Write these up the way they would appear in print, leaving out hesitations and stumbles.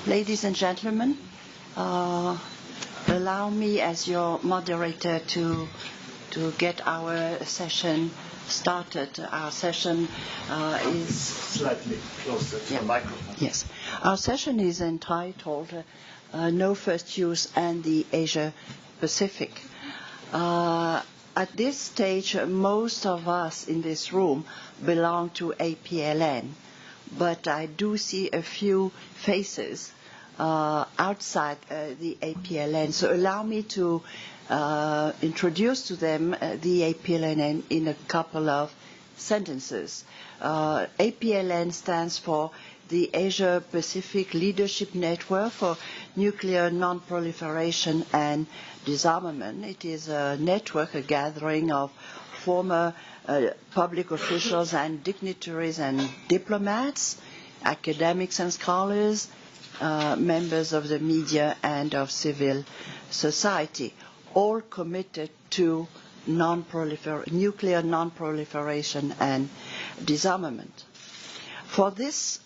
Ladies and gentlemen, allow me as your moderator to get our session started. Our session is slightly closer to the microphone. Yes, our session is entitled "No First Use and the Asia Pacific." At this stage, most of us in this room belong to APLN, but I do see a few faces outside the APLN. So allow me to introduce to them the APLN in a couple of sentences. APLN stands for the Asia Pacific Leadership Network for Nuclear Non-Proliferation and Disarmament. It is a network, a gathering of former public officials and dignitaries and diplomats, academics and scholars, members of the media and of civil society, all committed to nuclear non-proliferation and disarmament. For this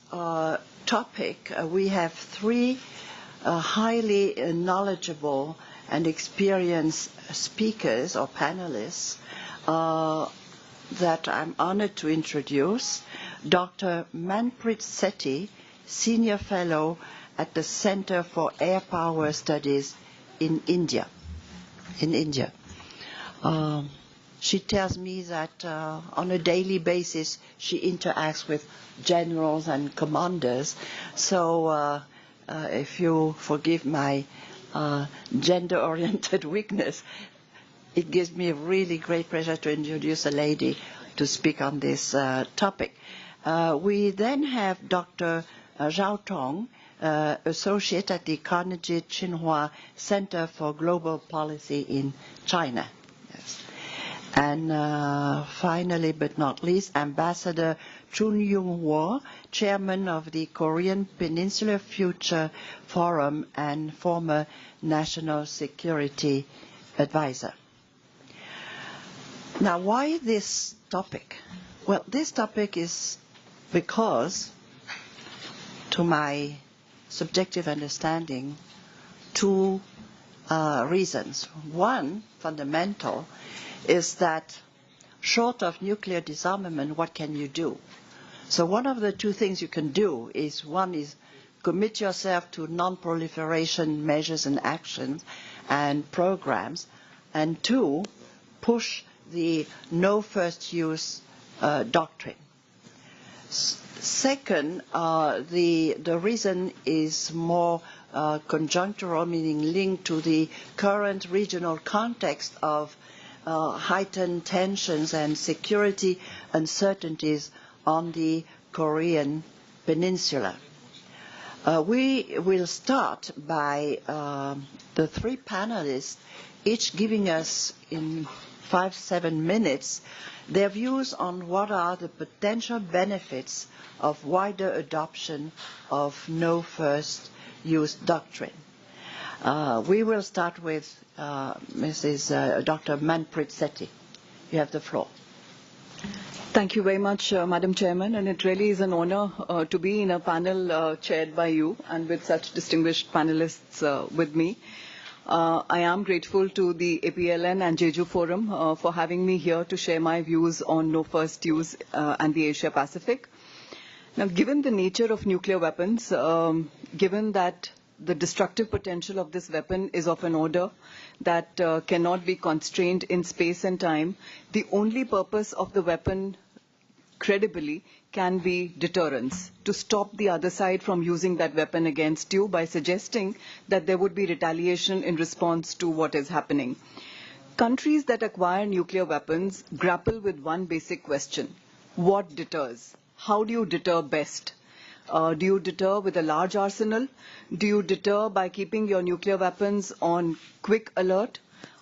topic, we have three highly knowledgeable and experienced speakers or panelists that I'm honored to introduce. Dr. Manpreet Sethi, Senior Fellow at the Center for Air Power Studies in India. She tells me that on a daily basis she interacts with generals and commanders. So if you forgive my gender-oriented weakness, it gives me a really great pleasure to introduce a lady to speak on this topic. We then have Dr. Zhao Tong, Associate at the Carnegie Tsinghua Center for Global Policy in China. Yes. And finally, but not least, Ambassador Chun Yung-Wo, Chairman of the Korean Peninsula Future Forum and former National Security Advisor. Now, why this topic? Well, this topic is because, to my subjective understanding, two reasons. One, fundamental, is that short of nuclear disarmament, what can you do? So one of the two things you can do is, one is commit yourself to non-proliferation measures and actions and programs, and two, push the no first use doctrine. Second, the reason is more conjunctural, meaning linked to the current regional context of heightened tensions and security uncertainties on the Korean Peninsula. We will start by the three panelists, each giving us in 5-7 minutes their views on what are the potential benefits of wider adoption of no first use doctrine. We will start with Mrs. Dr. Manpreet Sethi. You have the floor. Thank you very much, Madam Chairman, and it really is an honor to be in a panel chaired by you and with such distinguished panelists with me. I am grateful to the APLN and Jeju Forum for having me here to share my views on no first use and the Asia Pacific. Now, given the nature of nuclear weapons, given that the destructive potential of this weapon is of an order that cannot be constrained in space and time, the only purpose of the weapon credibly can be deterrence, to stop the other side from using that weapon against you by suggesting that there would be retaliation in response to what is happening. Countries that acquire nuclear weapons grapple with one basic question: what deters? How do you deter best? Do you deter with a large arsenal? Do you deter by keeping your nuclear weapons on quick alert?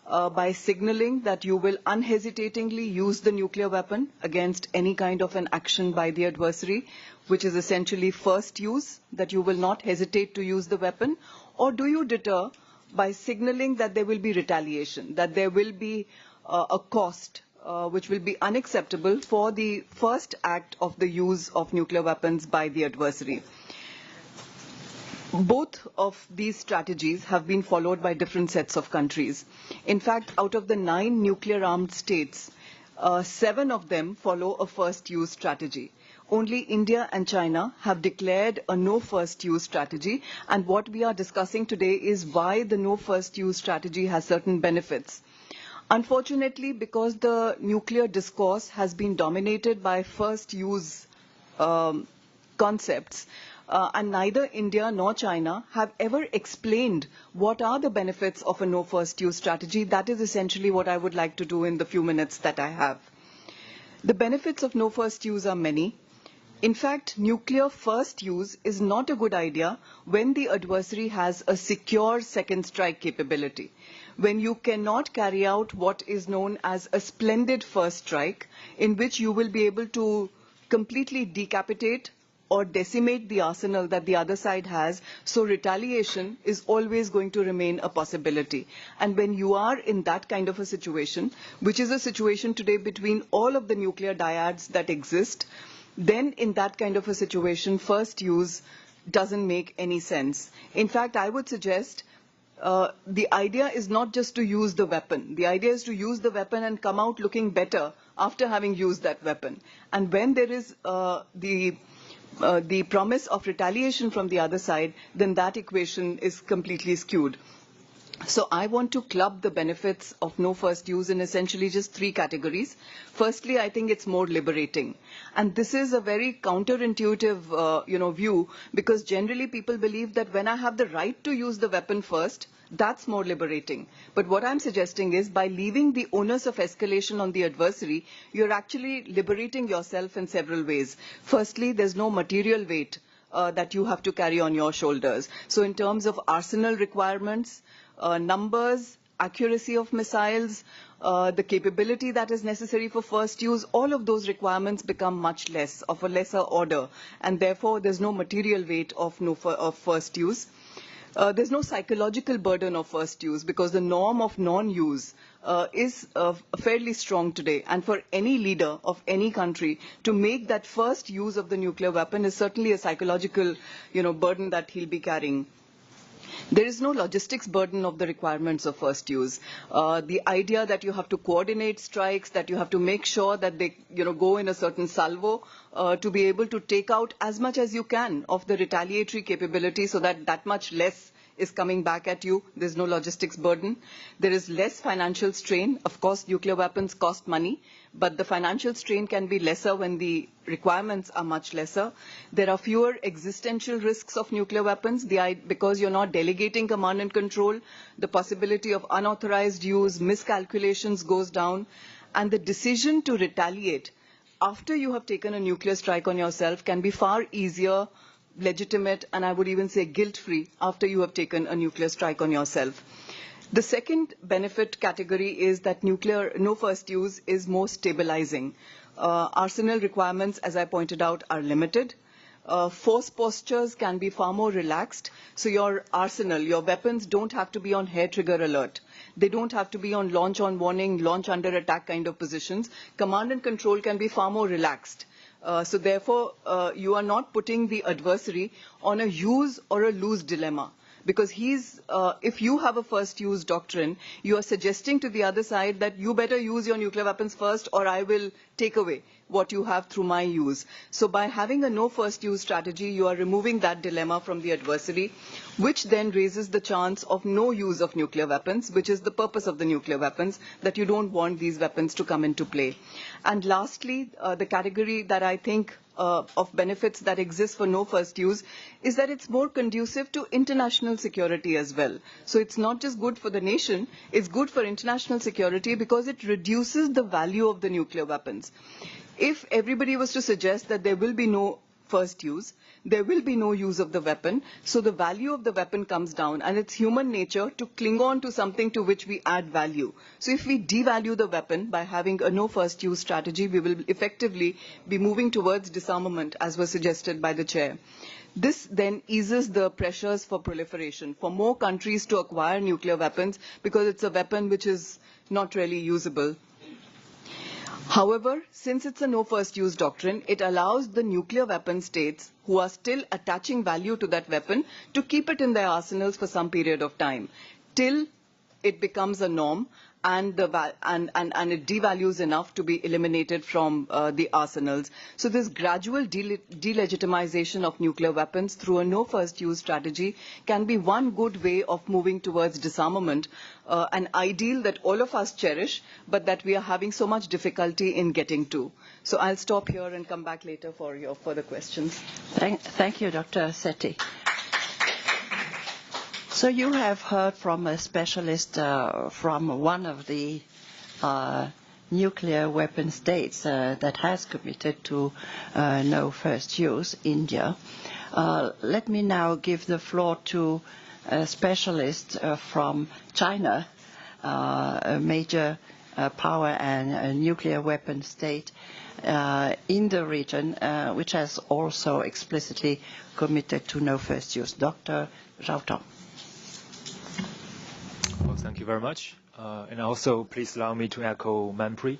By signaling that you will unhesitatingly use the nuclear weapon against any kind of an action by the adversary, which is essentially first use, that you will not hesitate to use the weapon? Or do you deter by signaling that there will be retaliation, that there will be a cost which will be unacceptable for the first act of the use of nuclear weapons by the adversary? Both of these strategies have been followed by different sets of countries. In fact, out of the 9 nuclear-armed states, 7 of them follow a first-use strategy. Only India and China have declared a no first-use strategy, and what we are discussing today is why the no first-use strategy has certain benefits. Unfortunately, because the nuclear discourse has been dominated by first-use concepts, and neither India nor China have ever explained what are the benefits of a no first use strategy. That is essentially what I would like to do in the few minutes that I have. The benefits of no first use are many. In fact, nuclear first use is not a good idea when the adversary has a secure second strike capability. When you cannot carry out what is known as a splendid first strike, in which you will be able to completely decapitate or decimate the arsenal that the other side has, so retaliation is always going to remain a possibility. And when you are in that kind of a situation, which is a situation today between all of the nuclear dyads that exist, then in that kind of a situation, first use doesn't make any sense. In fact, I would suggest the idea is not just to use the weapon. The idea is to use the weapon and come out looking better after having used that weapon. And when there is the promise of retaliation from the other side, then that equation is completely skewed. So I want to club the benefits of no first use in essentially just 3 categories. Firstly, I think it's more liberating. And this is a very counterintuitive view, because generally people believe that when I have the right to use the weapon first, that's more liberating. But what I'm suggesting is, by leaving the onus of escalation on the adversary, you're actually liberating yourself in several ways. Firstly, there's no material weight that you have to carry on your shoulders. So in terms of arsenal requirements, numbers, accuracy of missiles, the capability that is necessary for first use, all of those requirements become much less, of a lesser order, and therefore there's no material weight of first use. There's no psychological burden of first use, because the norm of non-use is fairly strong today. And for any leader of any country to make that first use of the nuclear weapon is certainly a psychological burden that he'll be carrying. There is no logistics burden of the requirements of first use. The idea that you have to coordinate strikes, that you have to make sure that they go in a certain salvo to be able to take out as much as you can of the retaliatory capability, so that much less is coming back at you. There's no logistics burden. There is less financial strain. Of course, nuclear weapons cost money, but the financial strain can be lesser when the requirements are much lesser. There are fewer existential risks of nuclear weapons because you're not delegating command and control. The possibility of unauthorized use, miscalculations goes down, and the decision to retaliate after you have taken a nuclear strike on yourself can be far easier, legitimate, and I would even say guilt-free after you have taken a nuclear strike on yourself. The second benefit category is that nuclear no first use is more stabilizing. Arsenal requirements, as I pointed out, are limited. Force postures can be far more relaxed. So your arsenal, your weapons don't have to be on hair trigger alert. They don't have to be on launch on warning, launch under attack kind of positions. Command and control can be far more relaxed. So therefore, you are not putting the adversary on a use or a lose dilemma. Because if you have a first use doctrine, you are suggesting to the other side that you better use your nuclear weapons first, or I will take away what you have through my use. So by having a no first use strategy, you are removing that dilemma from the adversary, which then raises the chance of no use of nuclear weapons, which is the purpose of the nuclear weapons, that you don't want these weapons to come into play. And lastly, the category that I think of benefits that exist for no first use is that it's more conducive to international security as well. So it's not just good for the nation, it's good for international security because it reduces the value of the nuclear weapons. If everybody was to suggest that there will be no first use, there will be no use of the weapon, so the value of the weapon comes down, and it's human nature to cling on to something to which we add value. So if we devalue the weapon by having a no first use strategy, we will effectively be moving towards disarmament, as was suggested by the chair. This then eases the pressures for proliferation, for more countries to acquire nuclear weapons, because it's a weapon which is not really usable. However, since it's a no first use doctrine, it allows the nuclear weapon states who are still attaching value to that weapon to keep it in their arsenals for some period of time, till it becomes a norm and it devalues enough to be eliminated from the arsenals. So this gradual delegitimization of nuclear weapons through a no first use strategy can be one good way of moving towards disarmament, an ideal that all of us cherish, but that we are having so much difficulty in getting to. So I'll stop here and come back later for your further questions. Thank you, Dr. Sethi. So you have heard from a specialist from one of the nuclear weapon states that has committed to no first use, India. Let me now give the floor to a specialist from China, a major power and a nuclear weapon state in the region, which has also explicitly committed to no first use. Dr. Zhao Tong. Well, thank you very much. And also, please allow me to echo Manpreet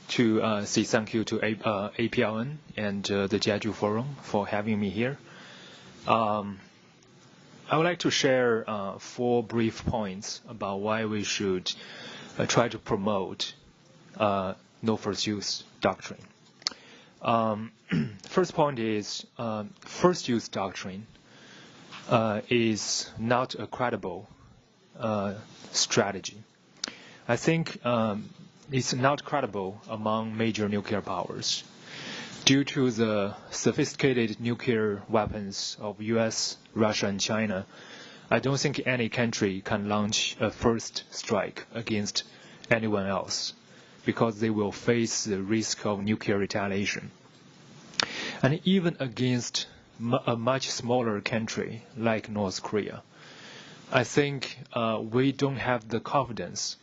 to say thank you to APLN and the Jeju Forum for having me here. I would like to share 4 brief points about why we should try to promote no first use doctrine. First point is first use doctrine is not a credible strategy. I think it's not credible among major nuclear powers due to the sophisticated nuclear weapons of US, Russia, and China. I don't think any country can launch a first strike against anyone else because they will face the risk of nuclear retaliation. And even against a much smaller country like North Korea, I think we don't have the confidence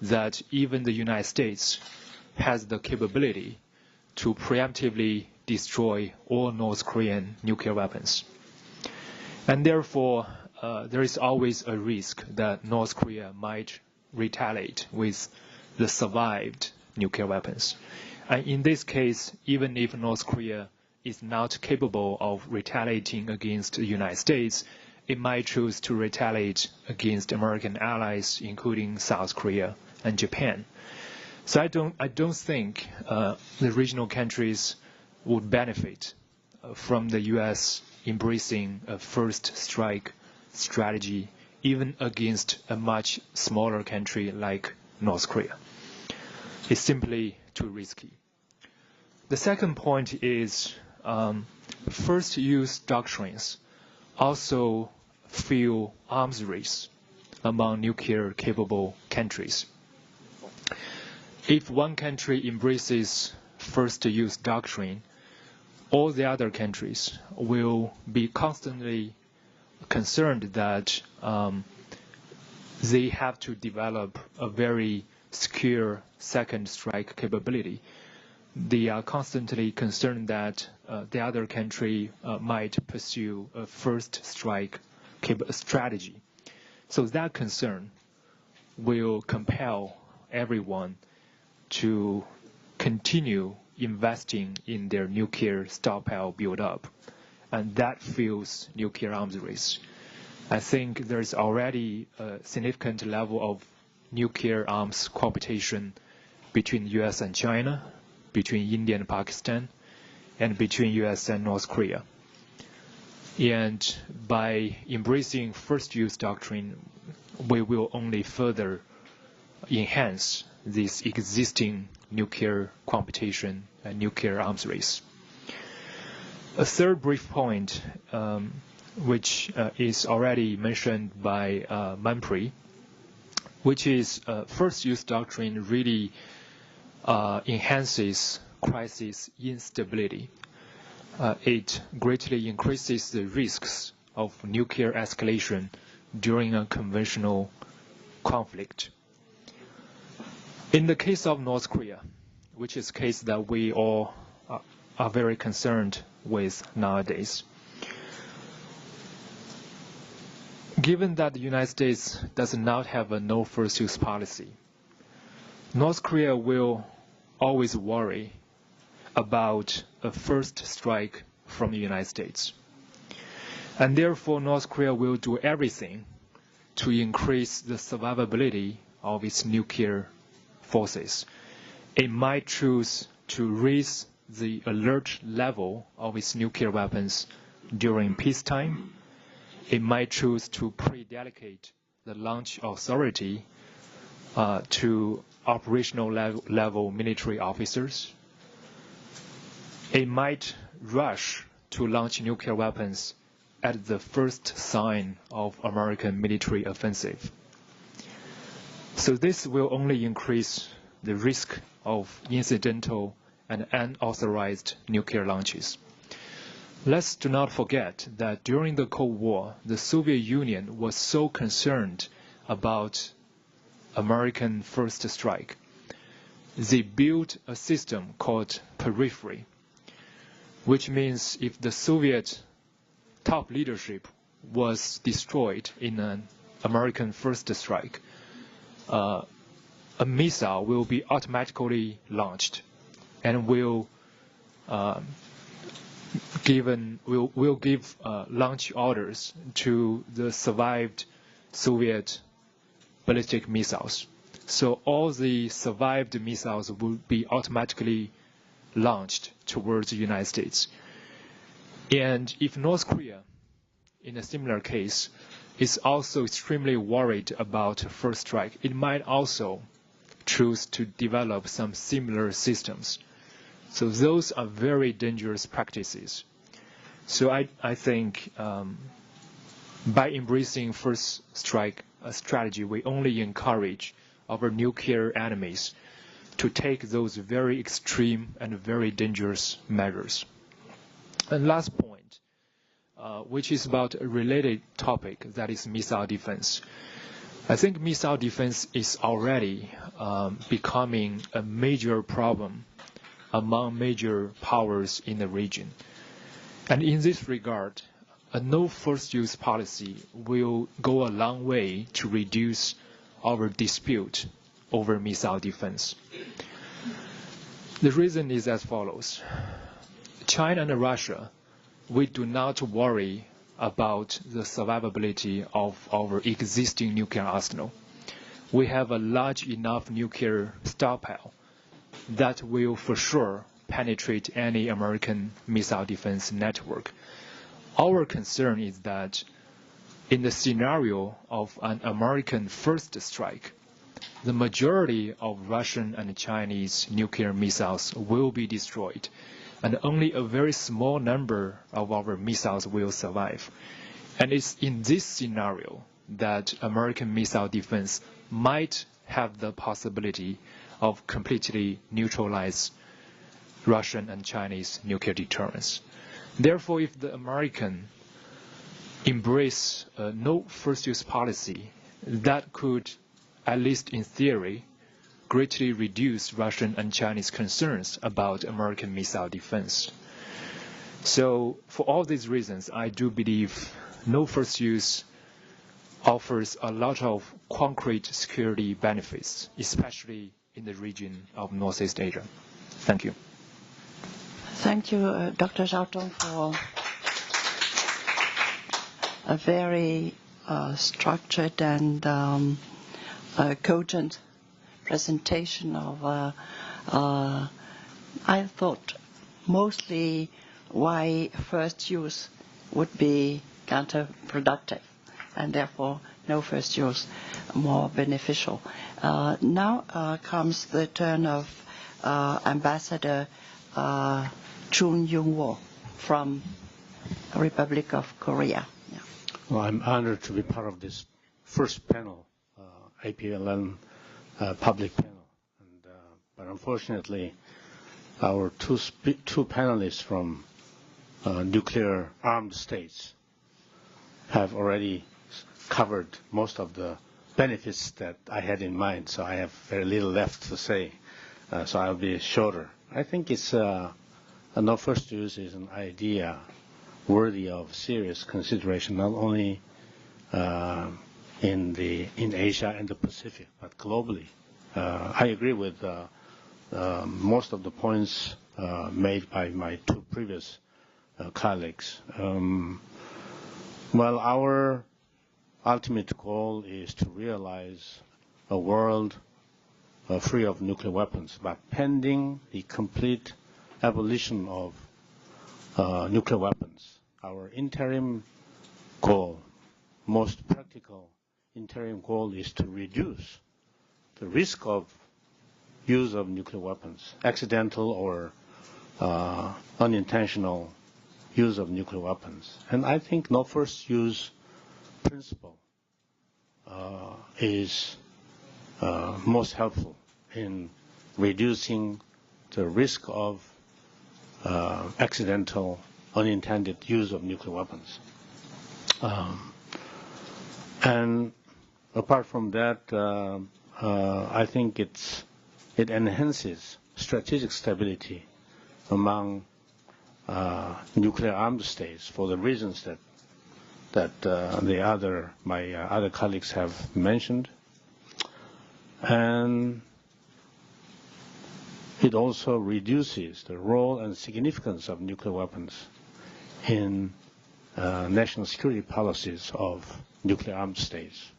that even the United States has the capability to preemptively destroy all North Korean nuclear weapons. And therefore, there is always a risk that North Korea might retaliate with the survived nuclear weapons. And in this case, even if North Korea is not capable of retaliating against the United States, it might choose to retaliate against American allies, including South Korea and Japan. So I don't think the regional countries would benefit from the U.S. embracing a first strike strategy, even against a much smaller country like North Korea. It's simply too risky. The second point is first use doctrines also fuel arms race among nuclear capable countries. If one country embraces first use doctrine, all the other countries will be constantly concerned that they have to develop a very secure second strike capability. They are constantly concerned that the other country might pursue a first strike strategy. So that concern will compel everyone to continue investing in their nuclear stockpile build-up, and that fuels nuclear arms race. I think there's already a significant level of nuclear arms competition between US and China, between India and Pakistan, and between US and North Korea. And by embracing first use doctrine, we will only further enhance this existing nuclear competition and nuclear arms race. A third brief point, which is already mentioned by Manpreet, which is first use doctrine really enhances crisis instability. It greatly increases the risks of nuclear escalation during a conventional conflict. In the case of North Korea, which is a case that we all are very concerned with nowadays, given that the United States does not have a no first use policy, North Korea will always worry about a first strike from the United States. And therefore, North Korea will do everything to increase the survivability of its nuclear forces. It might choose to raise the alert level of its nuclear weapons during peacetime. It might choose to pre-delegate the launch authority to operational level military officers. It might rush to launch nuclear weapons at the first sign of American military offensive. So this will only increase the risk of incidental and unauthorized nuclear launches. Let's do not forget that during the Cold War, the Soviet Union was so concerned about American first strike. They built a system called periphery, which means if the Soviet top leadership was destroyed in an American first strike, a missile will be automatically launched and will give launch orders to the survived Soviet ballistic missiles. So all the survived missiles will be automatically launched towards the United States. And if North Korea, in a similar case, is also extremely worried about first strike, it might also choose to develop some similar systems. So those are very dangerous practices. So I think by embracing first strike strategy, we only encourage our nuclear enemies to take those very extreme and very dangerous measures. And last point, which is about a related topic, that is missile defense. I think missile defense is already becoming a major problem among major powers in the region. And in this regard, a no first use policy will go a long way to reduce our dispute over missile defense. The reason is as follows. China and Russia, we do not worry about the survivability of our existing nuclear arsenal. We have a large enough nuclear stockpile that will for sure penetrate any American missile defense network. Our concern is that in the scenario of an American first strike, the majority of Russian and Chinese nuclear missiles will be destroyed, and only a very small number of our missiles will survive. And it's in this scenario that American missile defense might have the possibility of completely neutralize Russian and Chinese nuclear deterrence. Therefore, if the American embrace a no first use policy, that could, at least in theory, greatly reduce Russian and Chinese concerns about American missile defense. So for all these reasons, I do believe no first use offers a lot of concrete security benefits, especially in the region of Northeast Asia. Thank you. Thank you, Dr. Zhao Tong, for a very structured and cogent presentation of, I thought, mostly why first use would be counterproductive and therefore no first use more beneficial. Now comes the turn of Ambassador Chun Yung-wo from Republic of Korea. Yeah. Well, I'm honored to be part of this first panel, APLN public panel. But unfortunately, our two panelists from nuclear armed states have already covered most of the benefits that I had in mind, so I have very little left to say. So I'll be shorter. I think it's a no first use is an idea worthy of serious consideration, not only in Asia and the Pacific, but globally. I agree with most of the points made by my two previous colleagues. Well, our ultimate goal is to realize a world free of nuclear weapons, but pending the complete abolition of nuclear weapons. Our interim goal, most practical interim goal, is to reduce the risk of use of nuclear weapons, accidental or unintentional use of nuclear weapons. And I think no first use principle is most helpful in reducing the risk of accidental, unintended use of nuclear weapons. And apart from that, I think it enhances strategic stability among nuclear armed states for the reasons that my other colleagues have mentioned. And it also reduces the role and significance of nuclear weapons in national security policies of nuclear armed states.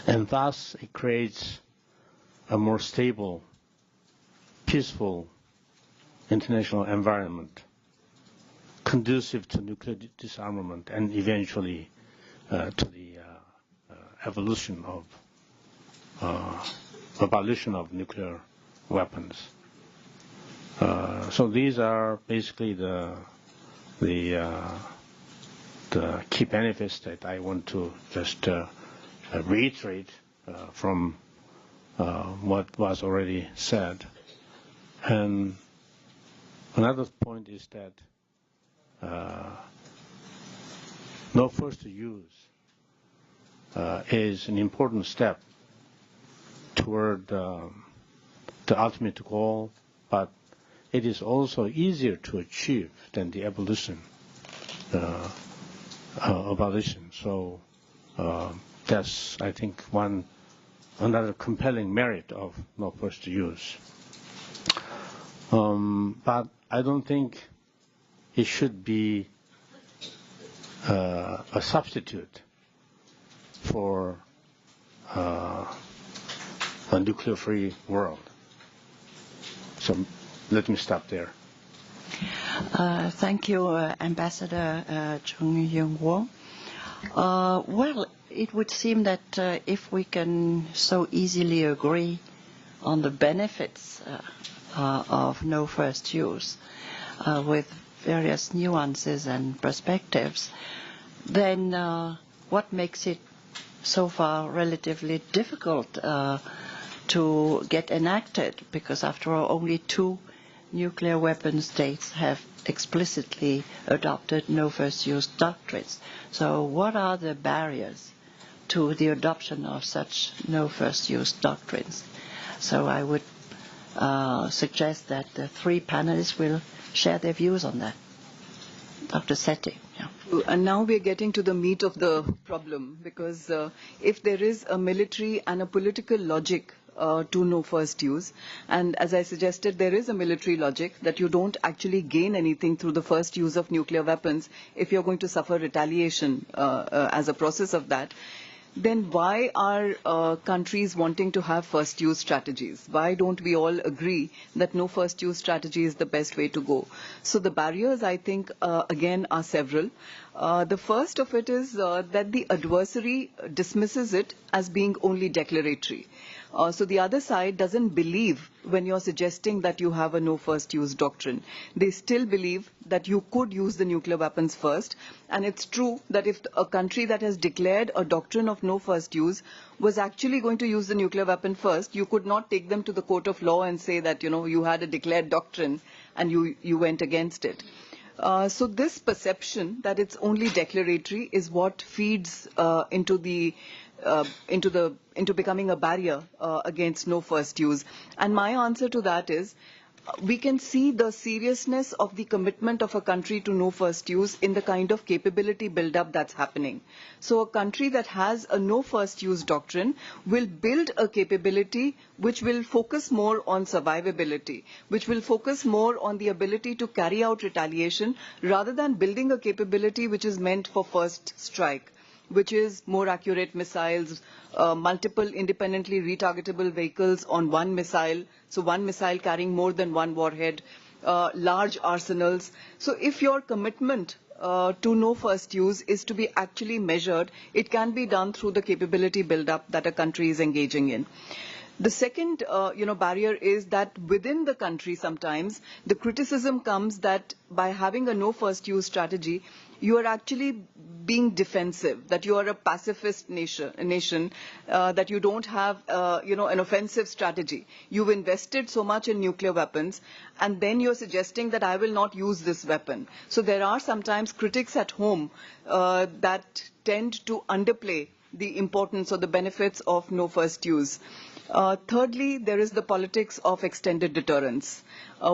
And thus it creates a more stable, peaceful international environment conducive to nuclear disarmament and eventually to the abolition of nuclear weapons. So these are basically the key benefits that I want to just reiterate from what was already said. And another point is that no first use is an important step toward the ultimate goal, but it is also easier to achieve than the abolition. So that's, I think, another compelling merit of no first use. But I don't think it should be a substitute for a nuclear-free world. So let me stop there. Thank you, Ambassador Chung Yung-won. Well, it would seem that if we can so easily agree on the benefits of no first use with various nuances and perspectives, then what makes it so far relatively difficult to get enacted? Because after all, only 2 nuclear weapon states have explicitly adopted no first use doctrines. So what are the barriers to the adoption of such no first use doctrines? So I would suggest that the 3 panelists will share their views on that. Dr. Sethi. Yeah. And now we're getting to the meat of the problem, because if there is a military and a political logic to no first use, and as I suggested, there is a military logic that you don't actually gain anything through the first use of nuclear weapons if you're going to suffer retaliation as a process of that, then why are countries wanting to have first use strategies? Why don't we all agree that no first use strategy is the best way to go? So the barriers, I think, again, are several. The first of it is that the adversary dismisses it as being only declaratory. So the other side doesn't believe when you're suggesting that you have a no first use doctrine. They still believe that you could use the nuclear weapons first. And it's true that if a country that has declared a doctrine of no first use was actually going to use the nuclear weapon first, you could not take them to the court of law and say that, you had a declared doctrine and you went against it. So this perception that it's only declaratory is what feeds into becoming a barrier against no first use. And my answer to that is, we can see the seriousness of the commitment of a country to no first use in the kind of capability build-up that's happening. So a country that has a no first use doctrine will build a capability which will focus more on survivability, which will focus more on the ability to carry out retaliation rather than building a capability which is meant for first strike, which is more accurate missiles, multiple independently retargetable vehicles on one missile, so one missile carrying more than one warhead, large arsenals. So if your commitment to no first use is to be actually measured, it can be done through the capability build-up that a country is engaging in. The second, barrier is that within the country sometimes the criticism comes that by having a no first use strategy, you are actually being defensive, that you are a pacifist nation, that you don't have, an offensive strategy. You've invested so much in nuclear weapons, and then you're suggesting that I will not use this weapon. So there are sometimes critics at home that tend to underplay the importance or the benefits of no first use. Thirdly, there is the politics of extended deterrence.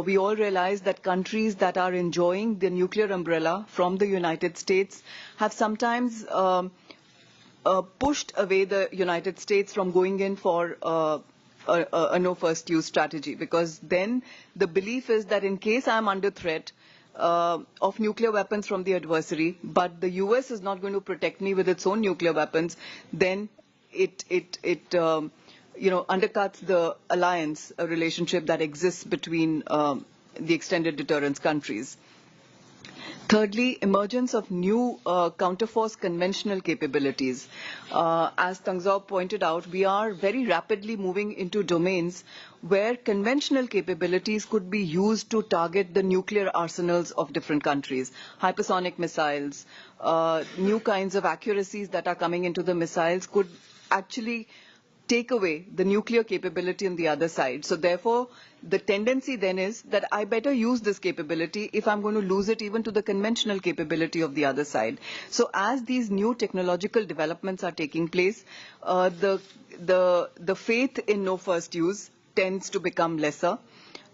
We all realize that countries that are enjoying the nuclear umbrella from the United States have sometimes pushed away the United States from going in for a no first use strategy, because then the belief is that in case I'm under threat of nuclear weapons from the adversary, but the US is not going to protect me with its own nuclear weapons, then it undercuts the alliance relationship that exists between the extended deterrence countries. Thirdly, emergence of new counterforce conventional capabilities. As Tangzao pointed out, we are very rapidly moving into domains where conventional capabilities could be used to target the nuclear arsenals of different countries. Hypersonic missiles, new kinds of accuracies that are coming into the missiles could actually take away the nuclear capability on the other side. So therefore, the tendency then is that I better use this capability if I'm going to lose it even to the conventional capability of the other side. So as these new technological developments are taking place, the faith in no first use tends to become lesser,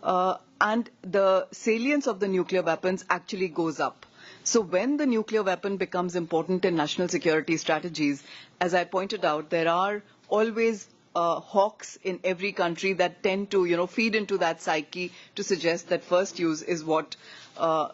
and the salience of the nuclear weapons actually goes up. So when the nuclear weapon becomes important in national security strategies, as I pointed out, there are always hawks in every country that tend to, feed into that psyche to suggest that first use is what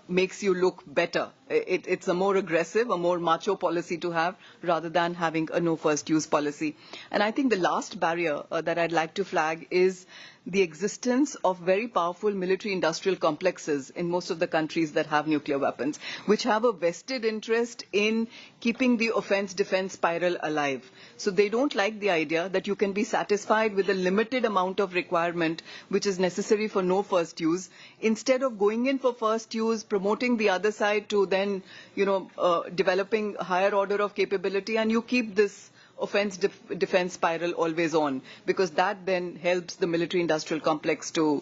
makes you look better. It's a more aggressive, a more macho policy to have rather than having a no first use policy. And I think the last barrier that I'd like to flag is the existence of very powerful military industrial complexes in most of the countries that have nuclear weapons, which have a vested interest in keeping the offense-defense spiral alive. So they don't like the idea that you can be satisfied with a limited amount of requirement which is necessary for no first use, instead of going in for first use, promoting the other side to then, developing a higher order of capability, and you keep this offense-defense spiral always on, because that then helps the military-industrial complex to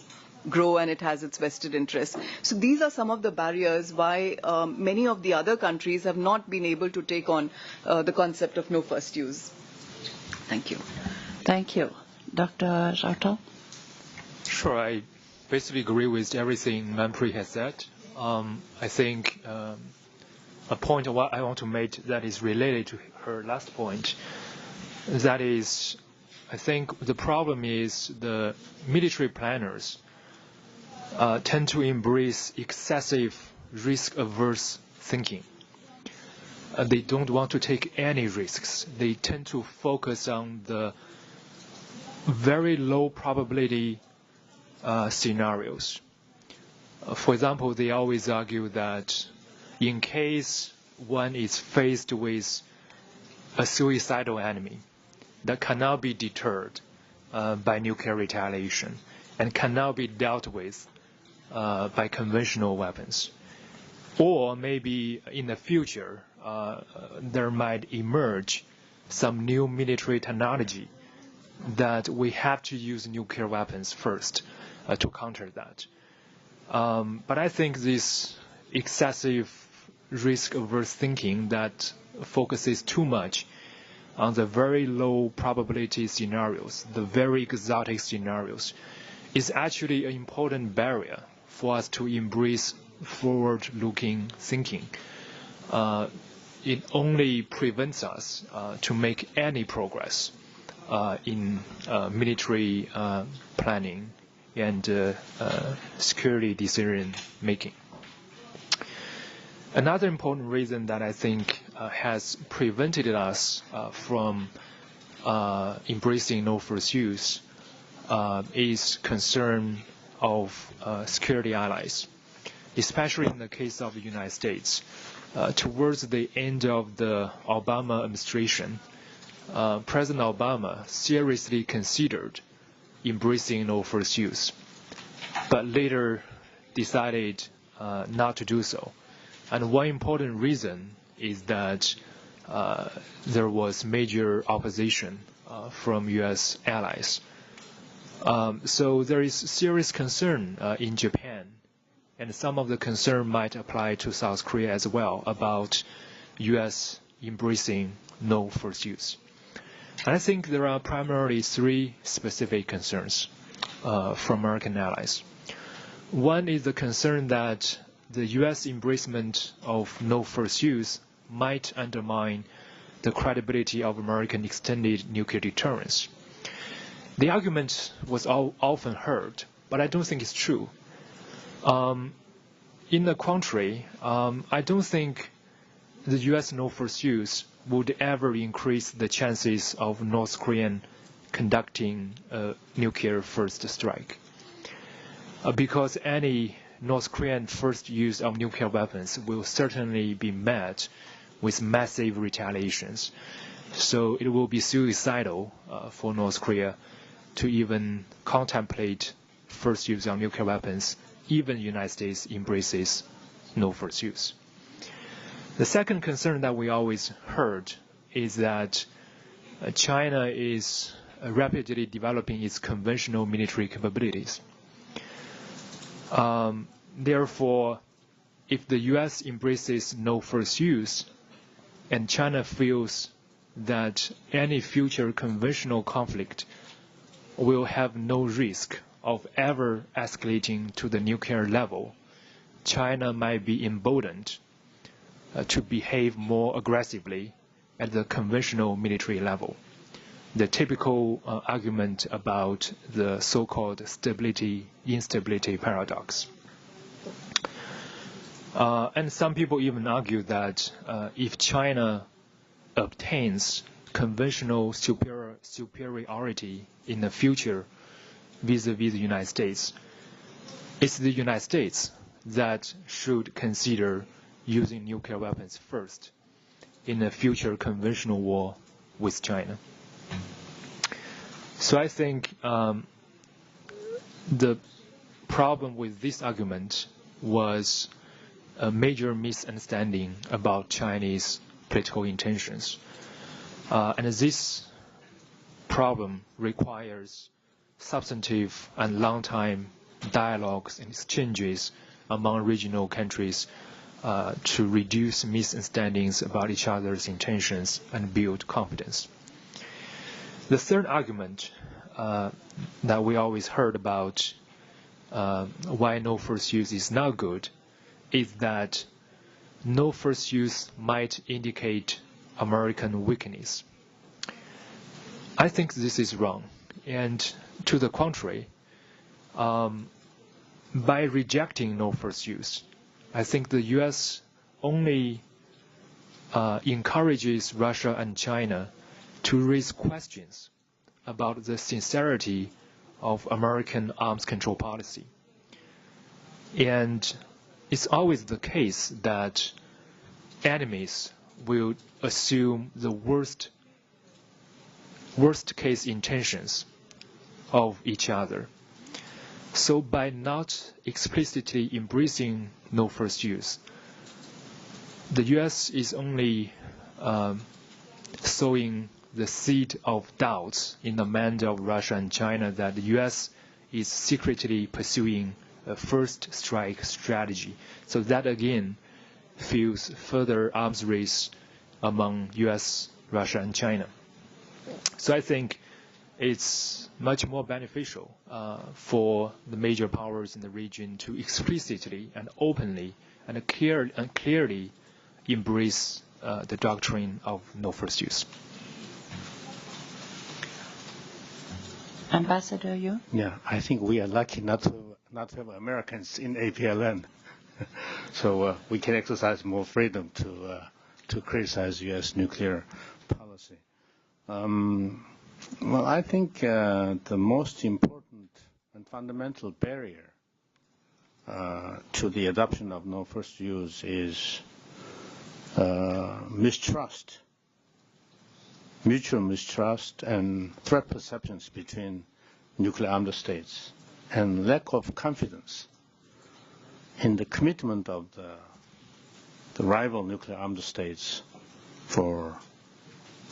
grow and it has its vested interests. So these are some of the barriers why many of the other countries have not been able to take on the concept of no first use. Thank you. Thank you. Dr. Zhao? Sure, I basically agree with everything Manpreet has said. I think a point of what I want to make that is related to her last point, that is, I think the problem is the military planners tend to embrace excessive risk-averse thinking. They don't want to take any risks. They tend to focus on the very low probability scenarios. For example, they always argue that in case one is faced with a suicidal enemy that cannot be deterred by nuclear retaliation and cannot be dealt with by conventional weapons, or maybe in the future there might emerge some new military technology that we have to use nuclear weapons first to counter that. But I think this excessive risk-averse thinking that focuses too much on the very low probability scenarios, the very exotic scenarios, is actually an important barrier for us to embrace forward-looking thinking. It only prevents us to make any progress in military planning and security decision making. Another important reason that I think has prevented us from embracing no first use is concern of security allies, especially in the case of the United States. Towards the end of the Obama administration, President Obama seriously considered embracing no first use, but later decided not to do so. And one important reason is that there was major opposition from U.S. allies. So there is serious concern in Japan, and some of the concern might apply to South Korea as well, about U.S. embracing no first use. And I think there are primarily three specific concerns from American allies. One is the concern that the U.S. embracement of no first use might undermine the credibility of American extended nuclear deterrence. The argument was often heard, but I don't think it's true. In the contrary, I don't think the U.S. no first use would ever increase the chances of North Korean conducting a nuclear first strike. Because any North Korean first use of nuclear weapons will certainly be met with massive retaliations. So it will be suicidal for North Korea to even contemplate first use of nuclear weapons, even the United States embraces no first use. The second concern that we always heard is that China is rapidly developing its conventional military capabilities. Therefore, if the U.S. embraces no first use, and China feels that any future conventional conflict will have no risk of ever escalating to the nuclear level, China might be emboldened to behave more aggressively at the conventional military level. The typical argument about the so-called stability-instability paradox. And some people even argue that if China obtains conventional superiority in the future vis-a-vis the United States, it's the United States that should consider using nuclear weapons first in a future conventional war with China. So I think the problem with this argument was a major misunderstanding about Chinese political intentions. And this problem requires substantive and long-time dialogues and exchanges among regional countries to reduce misunderstandings about each other's intentions and build confidence. The third argument that we always heard about why no first use is not good is that no first use might indicate American weakness. I think this is wrong. And to the contrary, by rejecting no first use, I think the U.S. only encourages Russia and China to raise questions about the sincerity of American arms control policy. And it's always the case that enemies will assume the worst case intentions of each other. So by not explicitly embracing no first use, the U.S. is only sowing the seed of doubts in the mind of Russia and China that the U.S. is secretly pursuing a first strike strategy. So that again fuels further arms race among U.S., Russia, and China. So I think it's much more beneficial for the major powers in the region to explicitly and openly and clearly embrace the doctrine of no first use. Ambassador Yu? Yeah, I think we are lucky not to have Americans in APLN, so we can exercise more freedom to criticize U.S. nuclear policy. Well, I think the most important and fundamental barrier to the adoption of no first use is mistrust, mutual mistrust and threat perceptions between nuclear armed states, and lack of confidence in the commitment of the rival nuclear armed states for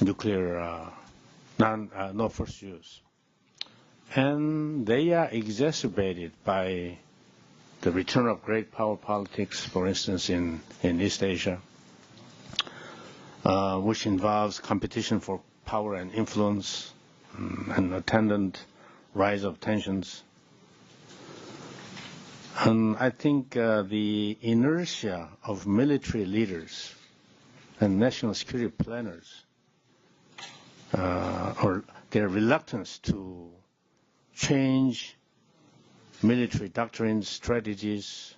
nuclear no first use. And they are exacerbated by the return of great power politics, for instance, in East Asia, which involves competition for power and influence and attendant rise of tensions. And I think the inertia of military leaders and national security planners, or their reluctance to change military doctrines, strategies,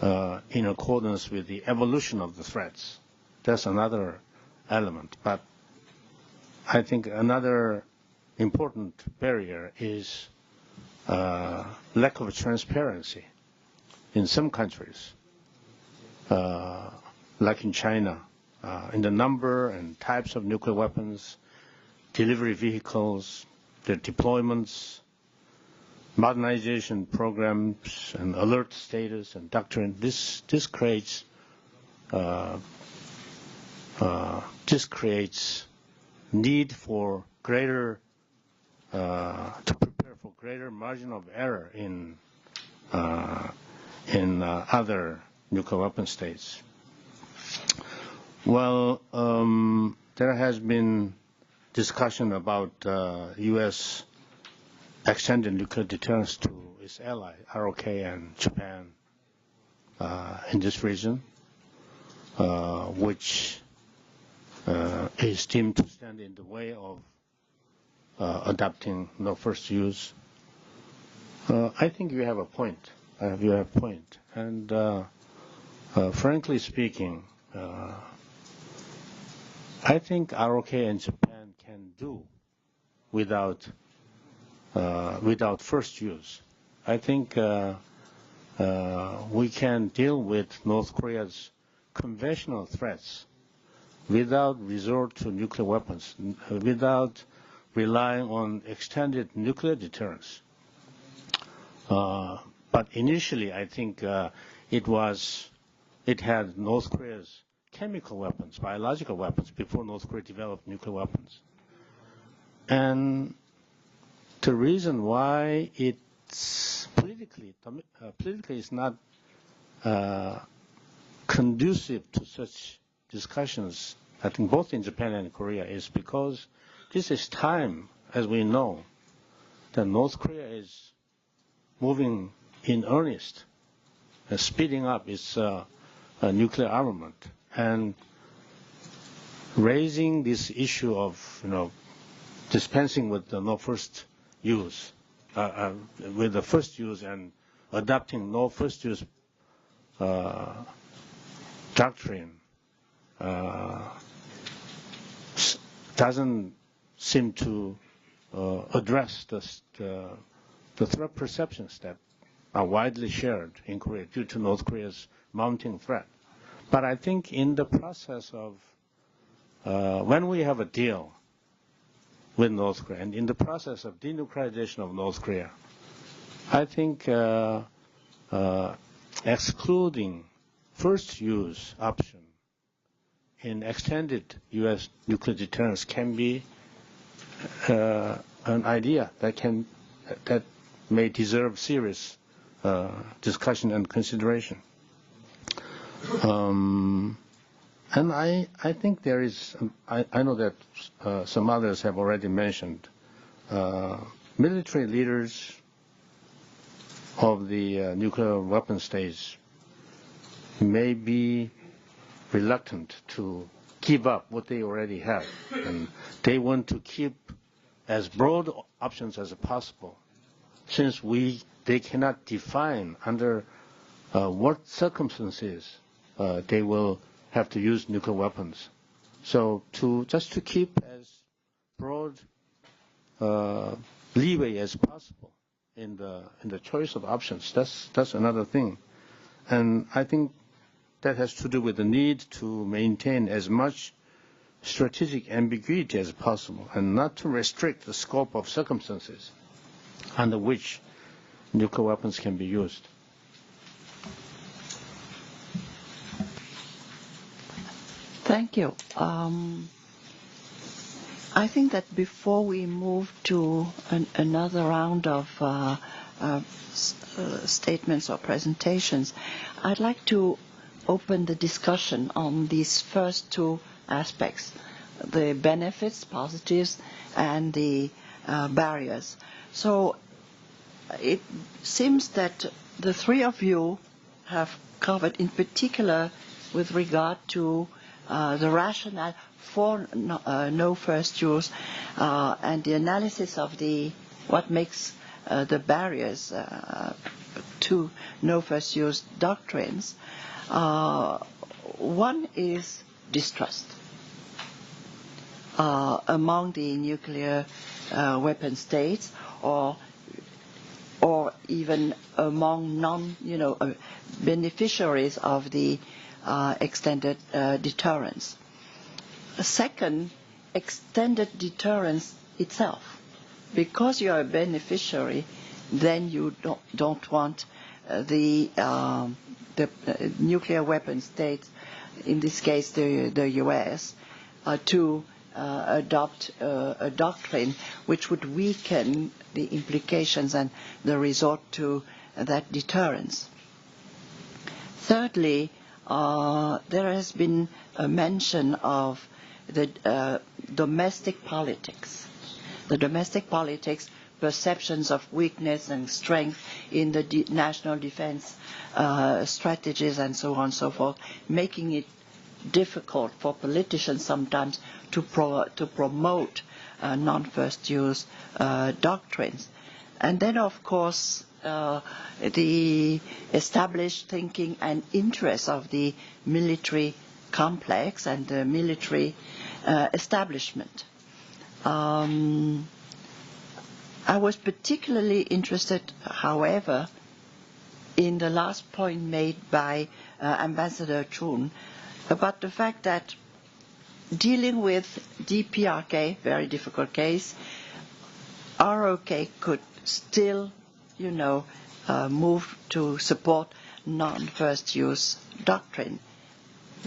in accordance with the evolution of the threats. That's another element. But I think another important barrier is lack of transparency in some countries, like in China, in the number and types of nuclear weapons, delivery vehicles, their deployments, modernization programs, and alert status and doctrine. This creates need for greater to prepare for greater margin of error in other nuclear weapon states. Well, there has been discussion about U.S. extended nuclear deterrence to its ally, ROK and Japan, in this region, which is deemed to stand in the way of adopting no first use. I think you have a point. And frankly speaking, I think ROK and Japan can do without first use. I think we can deal with North Korea's conventional threats without resort to nuclear weapons, without relying on extended nuclear deterrence. But initially, I think it had North Korea's chemical weapons, biological weapons, before North Korea developed nuclear weapons. And the reason why it's politically is not conducive to such discussions, I think both in Japan and Korea, is because this is time, as we know, that North Korea is moving in earnest, speeding up its nuclear armament, and raising this issue of dispensing with the no first use, with the first use, and adopting no first use doctrine doesn't seem to address the threat perceptions that are widely shared in Korea due to North Korea's mounting threat. But I think in the process of when we have a deal with North Korea, and in the process of denuclearization of North Korea, I think excluding first use option in extended U.S. nuclear deterrence can be an idea that may deserve serious discussion and consideration. And I think there is, I know that some others have already mentioned military leaders of the nuclear weapon states may be reluctant to give up what they already have, and they want to keep as broad options as possible, since they cannot define under what circumstances they will have to use nuclear weapons. So just to keep as broad leeway as possible in the choice of options, that's another thing. And I think that has to do with the need to maintain as much strategic ambiguity as possible and not to restrict the scope of circumstances under which nuclear weapons can be used. Thank you. I think that before we move to another round of statements or presentations, I'd like to open the discussion on these first two aspects, the benefits, positives, and the barriers. So it seems that the three of you have covered, in particular with regard to the rationale for no first use and the analysis of what makes the barriers to no first use doctrines. One is distrust among the nuclear weapon states, or even among beneficiaries of the extended deterrence. Second, extended deterrence itself. Because you are a beneficiary, then you don't want the nuclear weapon states, in this case the U.S., to adopt a doctrine which would weaken the implications and the resort to that deterrence. Thirdly, there has been a mention of the domestic politics. The domestic politics, perceptions of weakness and strength in the national defense strategies and so on and so forth, making it difficult for politicians sometimes to promote non-first use doctrines. And then, of course, the established thinking and interest of the military complex and the military establishment. I was particularly interested, however, in the last point made by Ambassador Chun about the fact that dealing with DPRK, very difficult case, ROK could still, move to support non-first use doctrine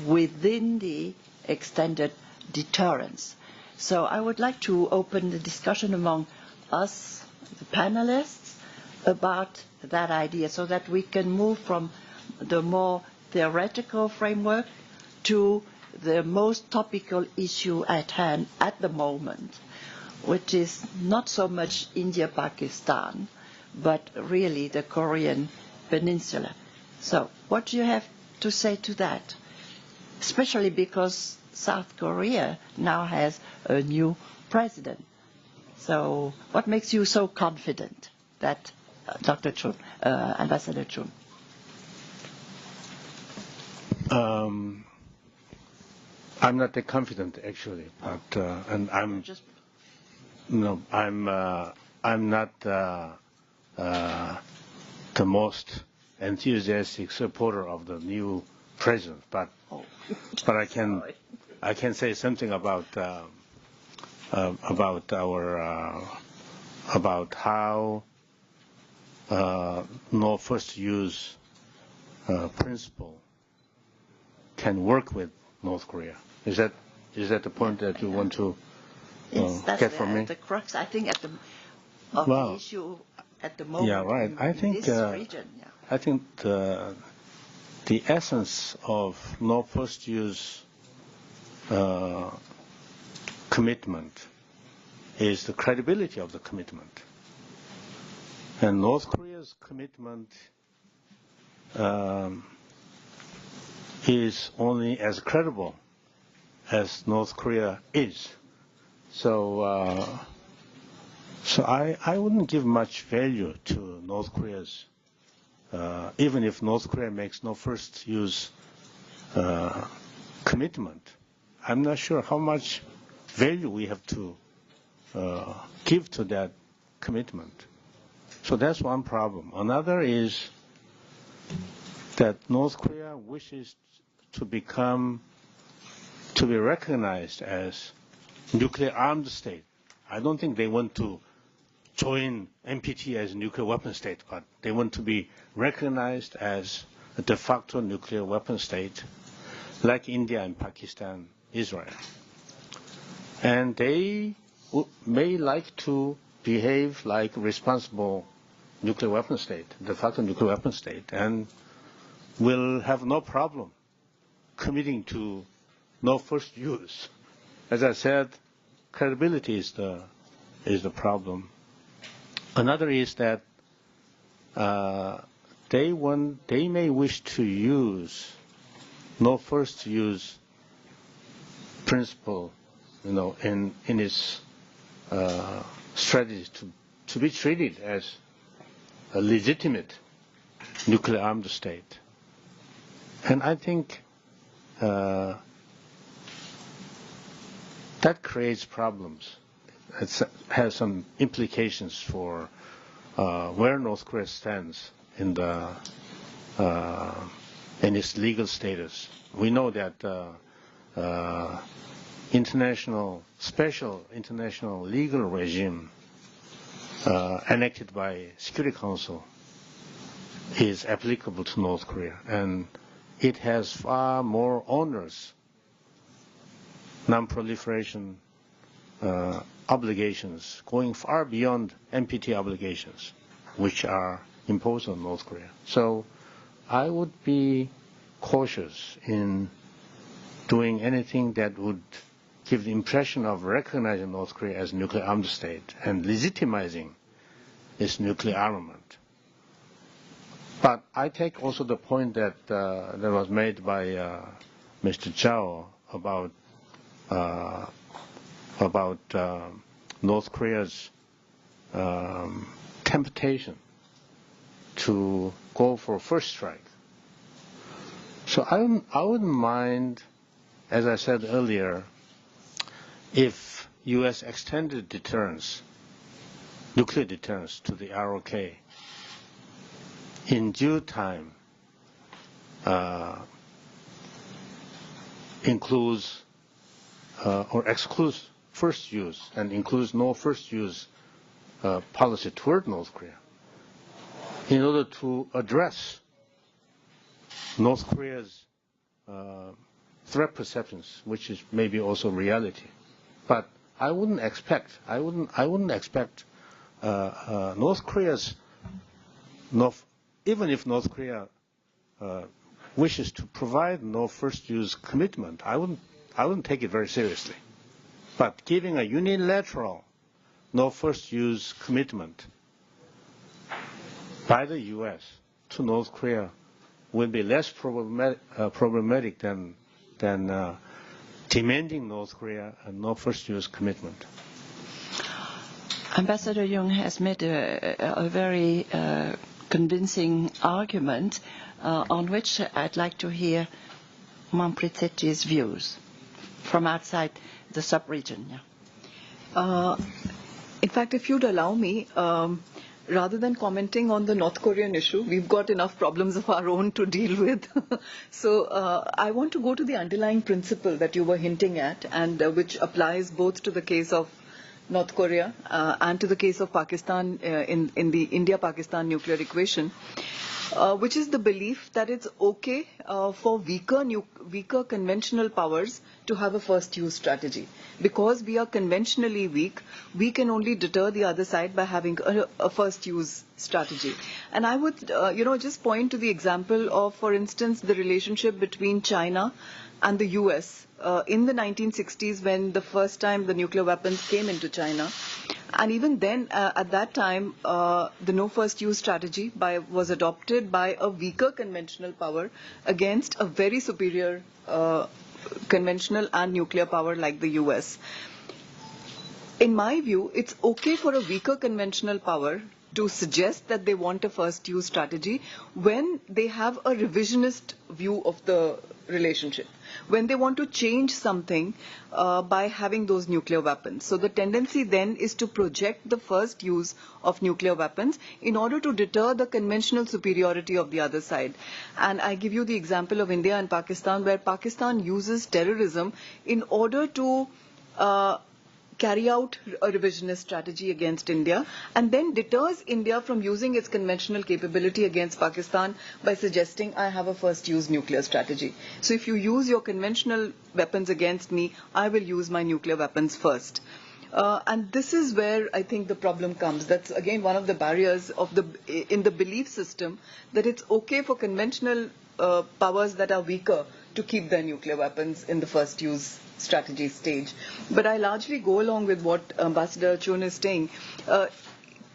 within the extended deterrence. So I would like to open the discussion among us, the panelists, about that idea so that we can move from the more theoretical framework to the most topical issue at hand at the moment, which is not so much India-Pakistan, but really the Korean Peninsula. So what do you have to say to that? Especially because South Korea now has a new president. So what makes you so confident that, Dr. Chun, Ambassador Chun? I'm not that confident, actually, but and I'm not the most enthusiastic supporter of the new president, but I can say something about how no first use principle can work with North Korea. Is that the point that you want to get from me? That's the crux, I think, the issue at the moment. Yeah, right. I think this region. Yeah. I think the essence of no first use commitment is the credibility of the commitment. And North Korea's commitment is only as credible as North Korea is. So I wouldn't give much value to North Korea's, even if North Korea makes no first use commitment. I'm not sure how much value we have to give to that commitment. So that's one problem. Another is that North Korea wishes to be recognized as nuclear armed state. I don't think they want to join NPT as a nuclear weapon state, but they want to be recognized as a de facto nuclear weapon state, like India and Pakistan, Israel. And they may like to behave like a responsible nuclear weapon state, de facto nuclear weapon state, and will have no problem committing to no first use. As I said, credibility is the problem. Another is that they may wish to use no first use principle, in its strategy to be treated as a legitimate nuclear armed state. And I think that creates problems. It has some implications for where North Korea stands in its legal status. We know that special international legal regime enacted by Security Council is applicable to North Korea, and it has far more onerous non-proliferation obligations going far beyond NPT obligations, which are imposed on North Korea. So I would be cautious in doing anything that would give the impression of recognizing North Korea as a nuclear armed state and legitimizing its nuclear armament. But I take also the point that was made by Mr. Zhao about North Korea's temptation to go for first strike. So I wouldn't mind, as I said earlier, if U.S. extended deterrence, nuclear deterrence to the ROK in due time includes or excludes first use and includes no first use policy toward North Korea in order to address North Korea's threat perceptions, which is maybe also reality. But I wouldn't expect North Korea's, even if North Korea wishes to provide no first use commitment, I wouldn't take it very seriously. But giving a unilateral no first use commitment by the U.S. to North Korea will be less problematic than demanding North Korea a no first use commitment. Ambassador Jung has made a very convincing argument on which I'd like to hear Manpreet Sethi's views from outside the sub-region. Yeah. In fact, if you'd allow me, rather than commenting on the North Korean issue, we've got enough problems of our own to deal with. So I want to go to the underlying principle that you were hinting at, and which applies both to the case of North Korea and to the case of Pakistan in the India-Pakistan nuclear equation, which is the belief that it's okay for weaker conventional powers to have a first use strategy. Because we are conventionally weak, we can only deter the other side by having a first use strategy. And I would, just point to the example of, for instance, the relationship between China and the US in the 1960s when the first time the nuclear weapons came into China. And even then, at that time, the no first use strategy was adopted by a weaker conventional power against a very superior conventional and nuclear power like the US. In my view, it's okay for a weaker conventional power to suggest that they want a first use strategy when they have a revisionist view of the relationship, when they want to change something by having those nuclear weapons. So the tendency then is to project the first use of nuclear weapons in order to deter the conventional superiority of the other side. And I give you the example of India and Pakistan, where Pakistan uses terrorism in order to carry out a revisionist strategy against India, and then deters India from using its conventional capability against Pakistan by suggesting, I have a first use nuclear strategy. So if you use your conventional weapons against me, I will use my nuclear weapons first. And this is where I think the problem comes. That's again one of the barriers in the belief system, that it's okay for conventional powers that are weaker to keep their nuclear weapons in the first use strategy stage. But I largely go along with what Ambassador Chun is saying.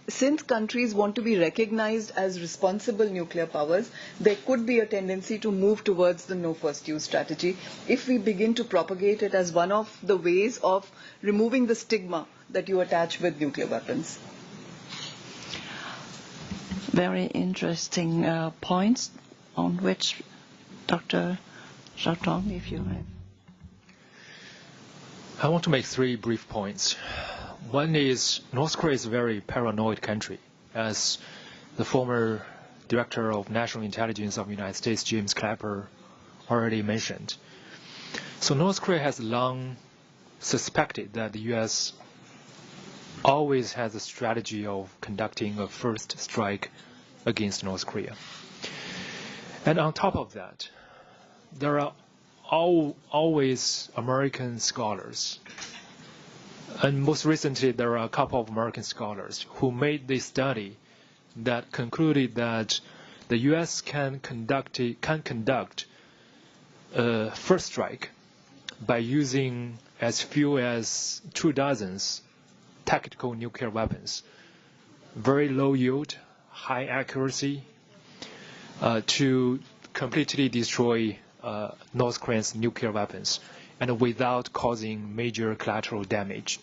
Since countries want to be recognized as responsible nuclear powers, there could be a tendency to move towards the no first use strategy if we begin to propagate it as one of the ways of removing the stigma that you attach with nuclear weapons. Very interesting points on which Dr. Jatong, if you have. I want to make 3 brief points. One is North Korea is a very paranoid country, as the former Director of National Intelligence of the United States, James Clapper, already mentioned. So North Korea has long suspected that the U.S. always has a strategy of conducting a first strike against North Korea. And on top of that, there are always American scholars. And most recently, there are a couple of American scholars who made this study that concluded that the U.S. can conduct a first strike by using as few as 24 tactical nuclear weapons, very low yield, high accuracy, to completely destroy North Korea's nuclear weapons, and without causing major collateral damage.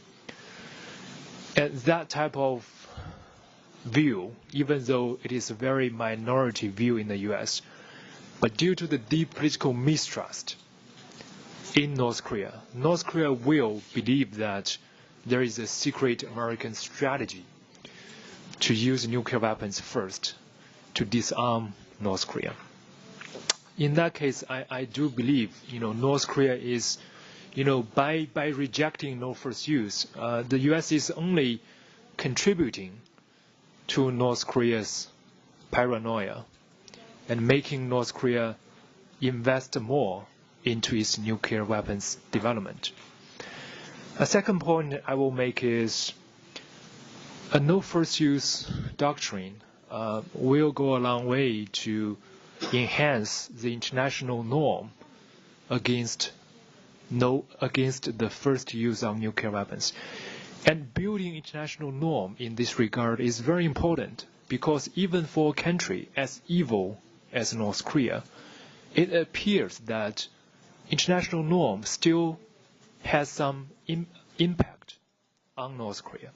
And that type of view, even though it is a very minority view in the U.S., but due to the deep political mistrust in North Korea will believe that there is a secret American strategy to use nuclear weapons first to disarm North Korea. In that case, I do believe, North Korea is, by rejecting no first use, the U.S. is only contributing to North Korea's paranoia and making North Korea invest more into its nuclear weapons development. A second point I will make is a no first use doctrine will go a long way to enhance the international norm against the first use of nuclear weapons. And building international norm in this regard is very important, because even for a country as evil as North Korea, it appears that international norm still has some impact on North Korea.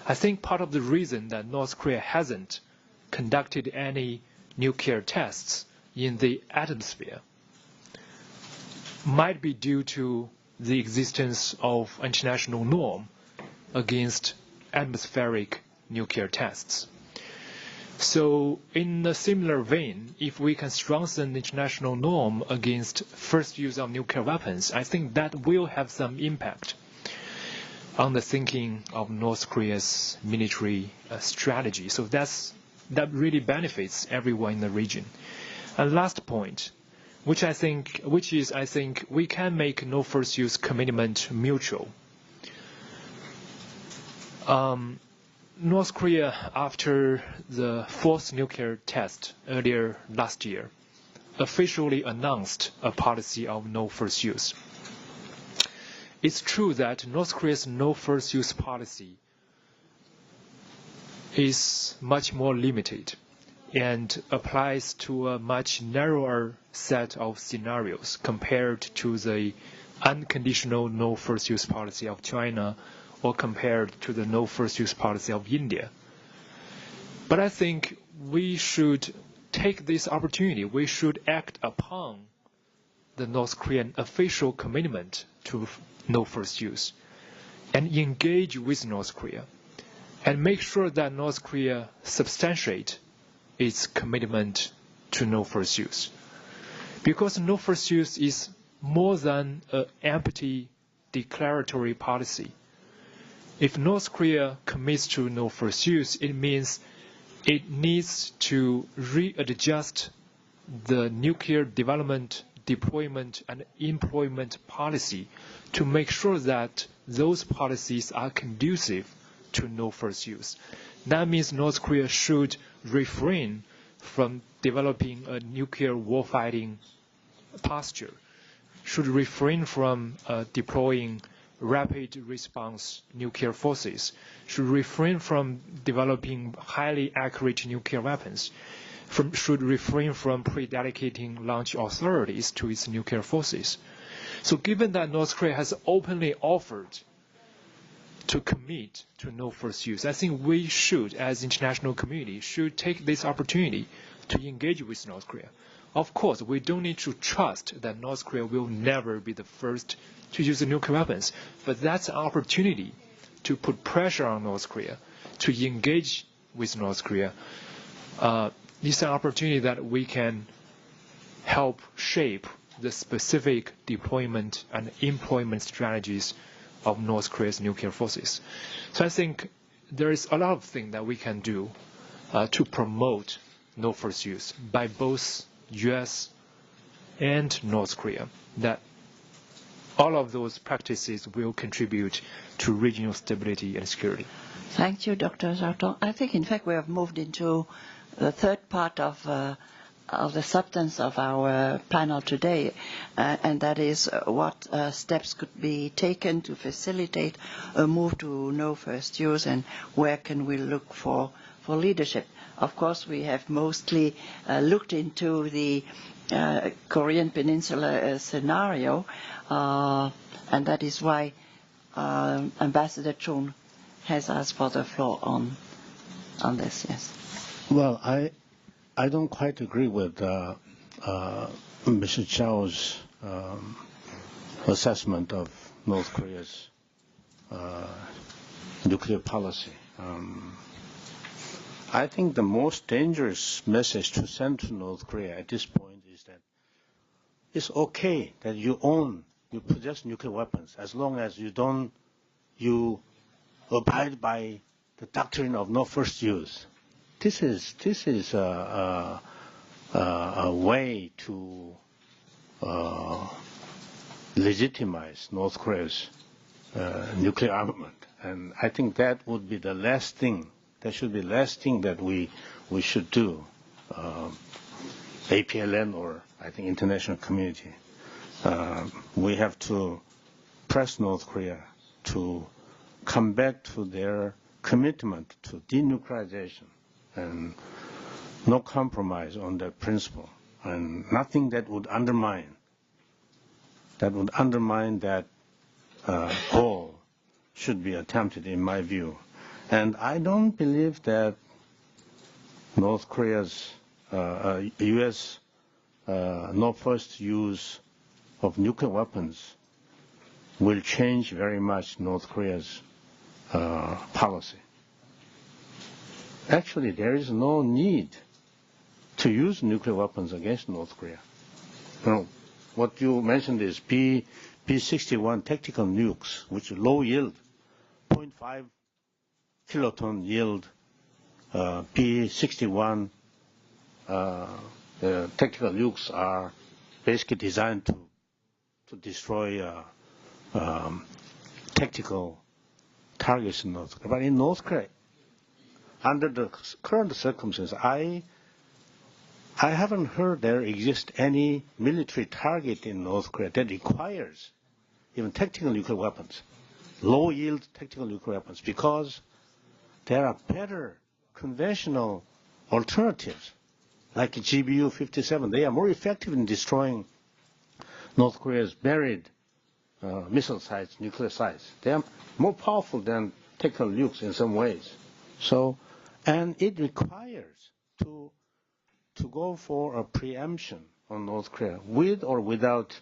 I think part of the reason that North Korea hasn't conducted any nuclear tests in the atmosphere might be due to the existence of international norm against atmospheric nuclear tests. So in a similar vein, if we can strengthen the international norm against first use of nuclear weapons, I think that will have some impact on the thinking of North Korea's military strategy. So that really benefits everyone in the region. And last point, which I think we can make no first use commitment mutual. North Korea, after the fourth nuclear test earlier last year, officially announced a policy of no first use. It's true that North Korea's no first use policy is much more limited and applies to a much narrower set of scenarios compared to the unconditional no first use policy of China or compared to the no first use policy of India. But I think we should take this opportunity. We should act upon the North Korean official commitment to no first use and engage with North Korea and make sure that North Korea substantiate its commitment to no first use. Because no first use is more than an empty declaratory policy. If North Korea commits to no first use, it means it needs to readjust the nuclear development, deployment, and employment policy to make sure that those policies are conducive to no first use. That means North Korea should refrain from developing a nuclear warfighting posture, should refrain from deploying rapid response nuclear forces, should refrain from developing highly accurate nuclear weapons, should refrain from pre-dedicating launch authorities to its nuclear forces. So given that North Korea has openly offered to commit to no first use, I think we should, as international community, should take this opportunity to engage with North Korea. Of course, we don't need to trust that North Korea will never be the first to use nuclear weapons, but that's an opportunity to put pressure on North Korea, to engage with North Korea. It's an opportunity that we can help shape the specific deployment and employment strategies of North Korea's nuclear forces. So I think there is a lot of things that we can do to promote no first use by both U.S. and North Korea, that all of those practices will contribute to regional stability and security. Thank you, Dr. Zhaotong. I think, in fact, we have moved into the third part of the substance of our panel today, and that is what steps could be taken to facilitate a move to no first use, and where can we look for leadership. Of course, we have mostly looked into the Korean Peninsula scenario, and that is why Ambassador Chun has asked for the floor on this. Yes. Well, I don't quite agree with Mr. Chao's assessment of North Korea's nuclear policy. I think the most dangerous message to send to North Korea at this point is that it's okay that you possess nuclear weapons as long as you abide by the doctrine of no first use. This is a way to legitimize North Korea's nuclear armament, and I think that would be the last thing. That should be the last thing that we should do, APLN or I think international community. We have to press North Korea to come back to their commitment to denuclearization and no compromise on that principle, and nothing that would undermine that goal should be attempted, in my view. And I don't believe that North Korea's U.S. no first use of nuclear weapons will change very much North Korea's policy. Actually, there is no need to use nuclear weapons against North Korea. You know, what you mentioned is B-61 tactical nukes, which low yield, 0.5 kiloton yield, B-61 tactical nukes are basically designed to destroy tactical targets in North Korea. But in North Korea, under the current circumstances, I haven't heard there exists any military target in North Korea that requires even tactical nuclear weapons, low-yield tactical nuclear weapons, because there are better conventional alternatives, like GBU-57. They are more effective in destroying North Korea's buried missile sites, nuclear sites. They are more powerful than tactical nukes in some ways. So, and it requires to go for a preemption on North Korea, with or without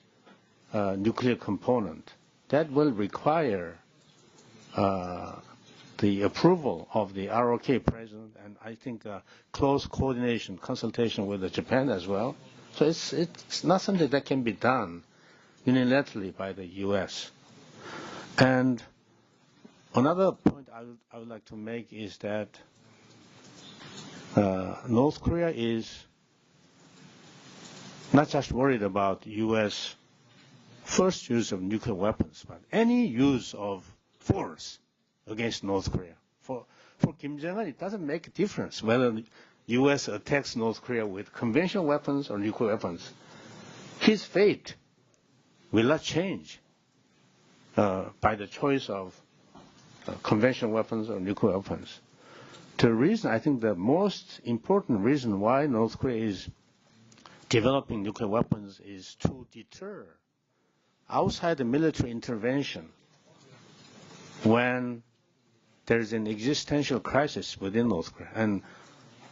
nuclear component. That will require the approval of the ROK president, and I think close coordination, consultation with Japan as well. So it's not something that can be done unilaterally by the U.S. And another point I would like to make is that North Korea is not just worried about U.S. first use of nuclear weapons, but any use of force against North Korea. For Kim Jong-un, it doesn't make a difference whether the U.S. attacks North Korea with conventional weapons or nuclear weapons. His fate will not change by the choice of conventional weapons or nuclear weapons. The reason, I think the most important reason why North Korea is developing nuclear weapons is to deter outside the military intervention when there is an existential crisis within North Korea, and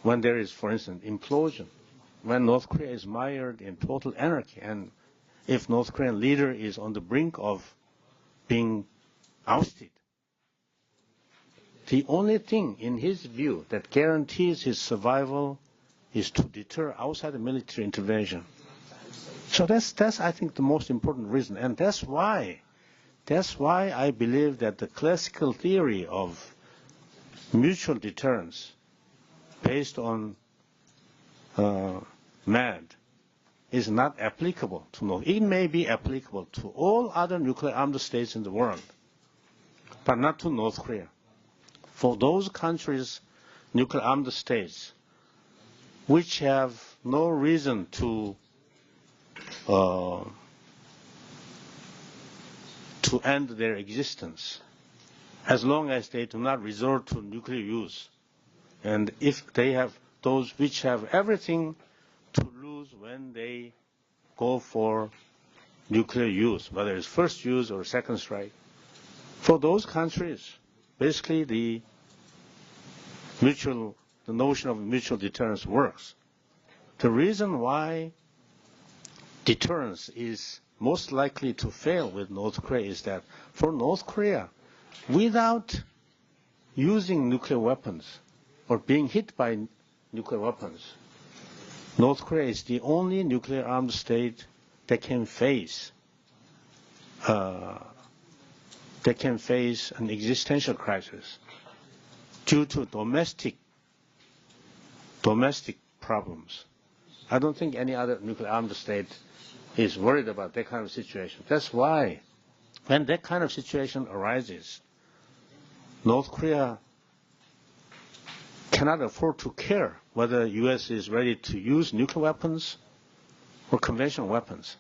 when there is, for instance, implosion, when North Korea is mired in total anarchy, and if North Korean leader is on the brink of being ousted, the only thing in his view that guarantees his survival is to deter outside the military intervention. So that's I think the most important reason, and that's why I believe that the classical theory of mutual deterrence based on MAD is not applicable to North. It may be applicable to all other nuclear armed states in the world, but not to North Korea. For those countries, nuclear armed states, which have no reason to end their existence, as long as they do not resort to nuclear use. And if they have those which have everything to lose when they go for nuclear use, whether it's first use or second strike, for those countries, basically the notion of mutual deterrence works. The reason why deterrence is most likely to fail with North Korea is that for North Korea, without using nuclear weapons or being hit by nuclear weapons, North Korea is the only nuclear armed state that can face an existential crisis due to domestic problems. I don't think any other nuclear armed state is worried about that kind of situation. That's why when that kind of situation arises, North Korea cannot afford to care whether the U.S. is ready to use nuclear weapons or conventional weapons.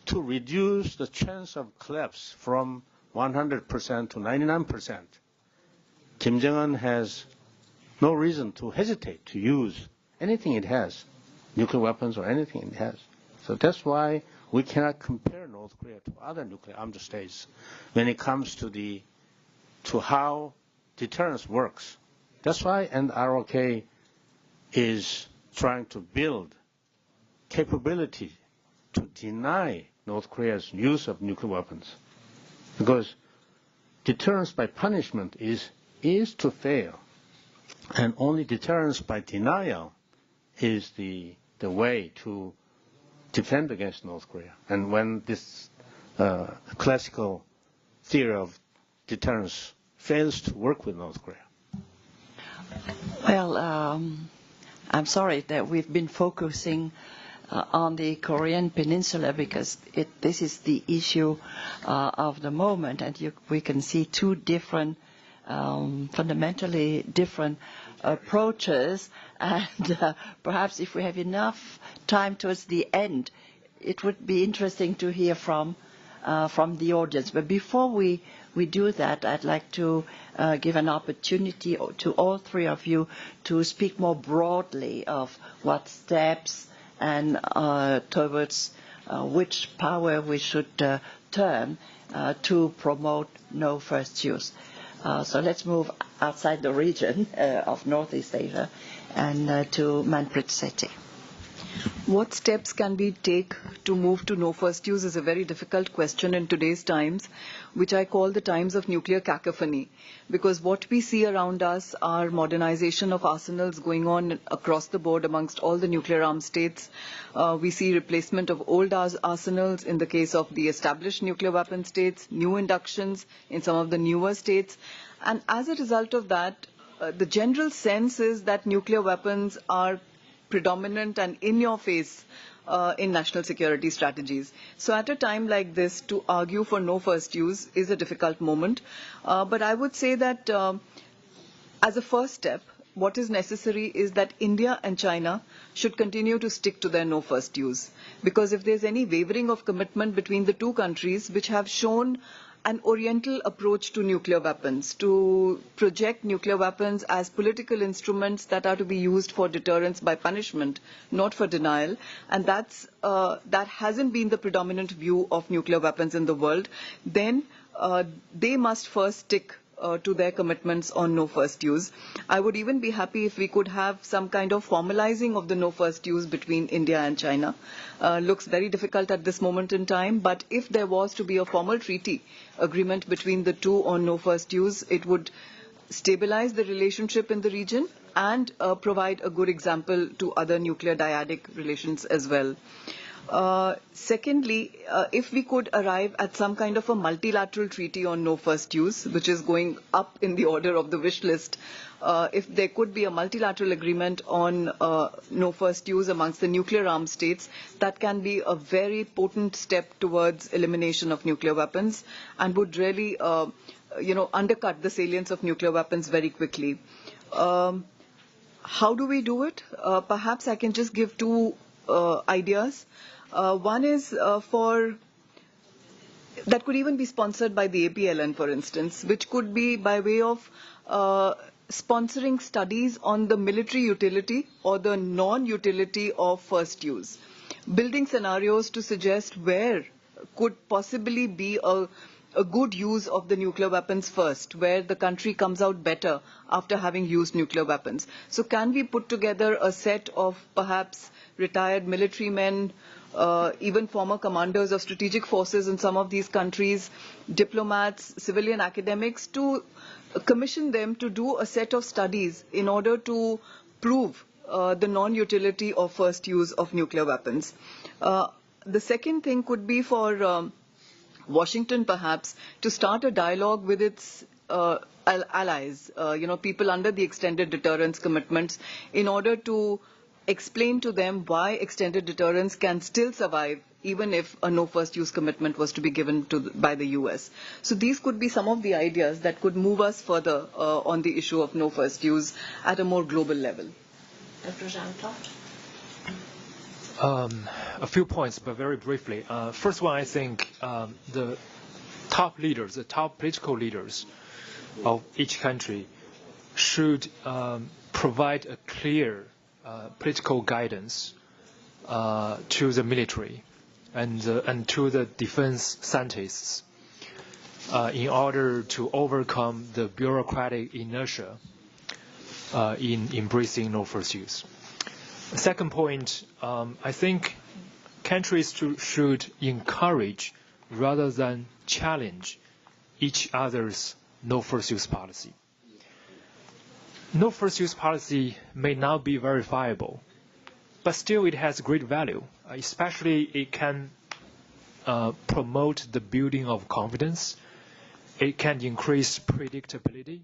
To reduce the chance of collapse from 100% to 99%, Kim Jong-un has no reason to hesitate to use anything it has, nuclear weapons or anything it has. So that's why we cannot compare North Korea to other nuclear armed states when it comes to how deterrence works. That's why NROK is trying to build capability to deny North Korea's use of nuclear weapons. Because deterrence by punishment is to fail. And only deterrence by denial is the way to defend against North Korea. And when this classical theory of deterrence fails to work with North Korea. Well, I'm sorry that we've been focusing on the Korean Peninsula, because this is the issue of the moment, and we can see two different, fundamentally different approaches, and perhaps if we have enough time towards the end, it would be interesting to hear from the audience. But before we do that, I'd like to give an opportunity to all three of you to speak more broadly of what steps and towards which power we should turn to promote no first use. So let's move outside the region of Northeast Asia and to Manpreet Sethi. What steps can we take to move to no first use is a very difficult question in today's times, which I call the times of nuclear cacophony, because what we see around us are modernization of arsenals going on across the board amongst all the nuclear armed states. We see replacement of old arsenals in the case of the established nuclear weapon states, new inductions in some of the newer states. And as a result of that, the general sense is that nuclear weapons are predominant and in your face in national security strategies. So at a time like this, to argue for no first use is a difficult moment. But I would say that as a first step, what is necessary is that India and China should continue to stick to their no first use. Because if there's any wavering of commitment between the two countries, which have shown an oriental approach to nuclear weapons, to project nuclear weapons as political instruments that are to be used for deterrence by punishment, not for denial. And that hasn't been the predominant view of nuclear weapons in the world. Then they must first stick to their commitments on no first use. I would even be happy if we could have some kind of formalizing of the no first use between India and China. Looks very difficult at this moment in time, but if there was to be a formal treaty agreement between the two on no first use, it would stabilize the relationship in the region and provide a good example to other nuclear dyadic relations as well. Secondly, if we could arrive at some kind of a multilateral treaty on no first use, which is going up in the order of the wish list, if there could be a multilateral agreement on no first use amongst the nuclear armed states, that can be a very potent step towards elimination of nuclear weapons and would really undercut the salience of nuclear weapons very quickly. How do we do it? Perhaps I can just give two ideas. One is that could even be sponsored by the APLN, for instance, which could be by way of sponsoring studies on the military utility or the non-utility of first use, building scenarios to suggest where could possibly be a good use of the nuclear weapons first, where the country comes out better after having used nuclear weapons. So can we put together a set of perhaps retired military men, even former commanders of strategic forces in some of these countries, diplomats, civilian academics, to commission them to do a set of studies in order to prove the non-utility or first use of nuclear weapons. The second thing could be for Washington perhaps to start a dialogue with its allies, people under the extended deterrence commitments, in order to explain to them why extended deterrence can still survive even if a no first use commitment was to be given by the US. So these could be some of the ideas that could move us further on the issue of no first use at a more global level. Dr. Jean-Claude? A few points, but very briefly. First one, I think the top leaders, the top political leaders of each country should provide a clear political guidance to the military and to the defense scientists in order to overcome the bureaucratic inertia in embracing no first use. Second point, I think countries should encourage rather than challenge each other's no first use policy. No first use policy may not be verifiable, but still it has great value. Especially it can promote the building of confidence. It can increase predictability.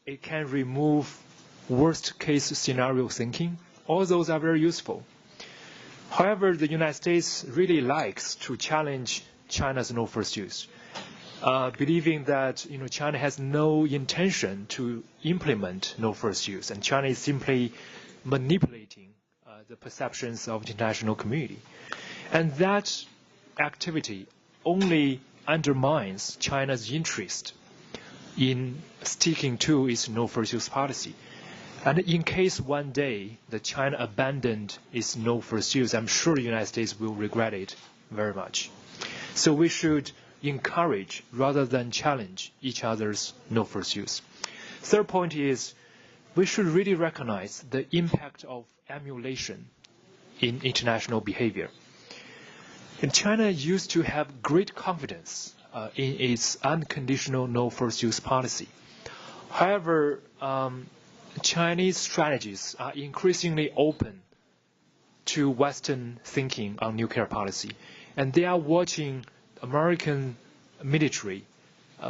It can remove worst case scenario thinking. All those are very useful. However, the United States really likes to challenge China's no first use, believing that China has no intention to implement no first use, and China is simply manipulating the perceptions of the international community. And that activity only undermines China's interest in sticking to its no first use policy. And in case one day that China abandoned its no first use, I'm sure the United States will regret it very much. So we should encourage rather than challenge each other's no first use. Third point is we should really recognize the impact of emulation in international behavior. And China used to have great confidence in its unconditional no first use policy. However, Chinese strategies are increasingly open to Western thinking on nuclear policy, and they are watching American military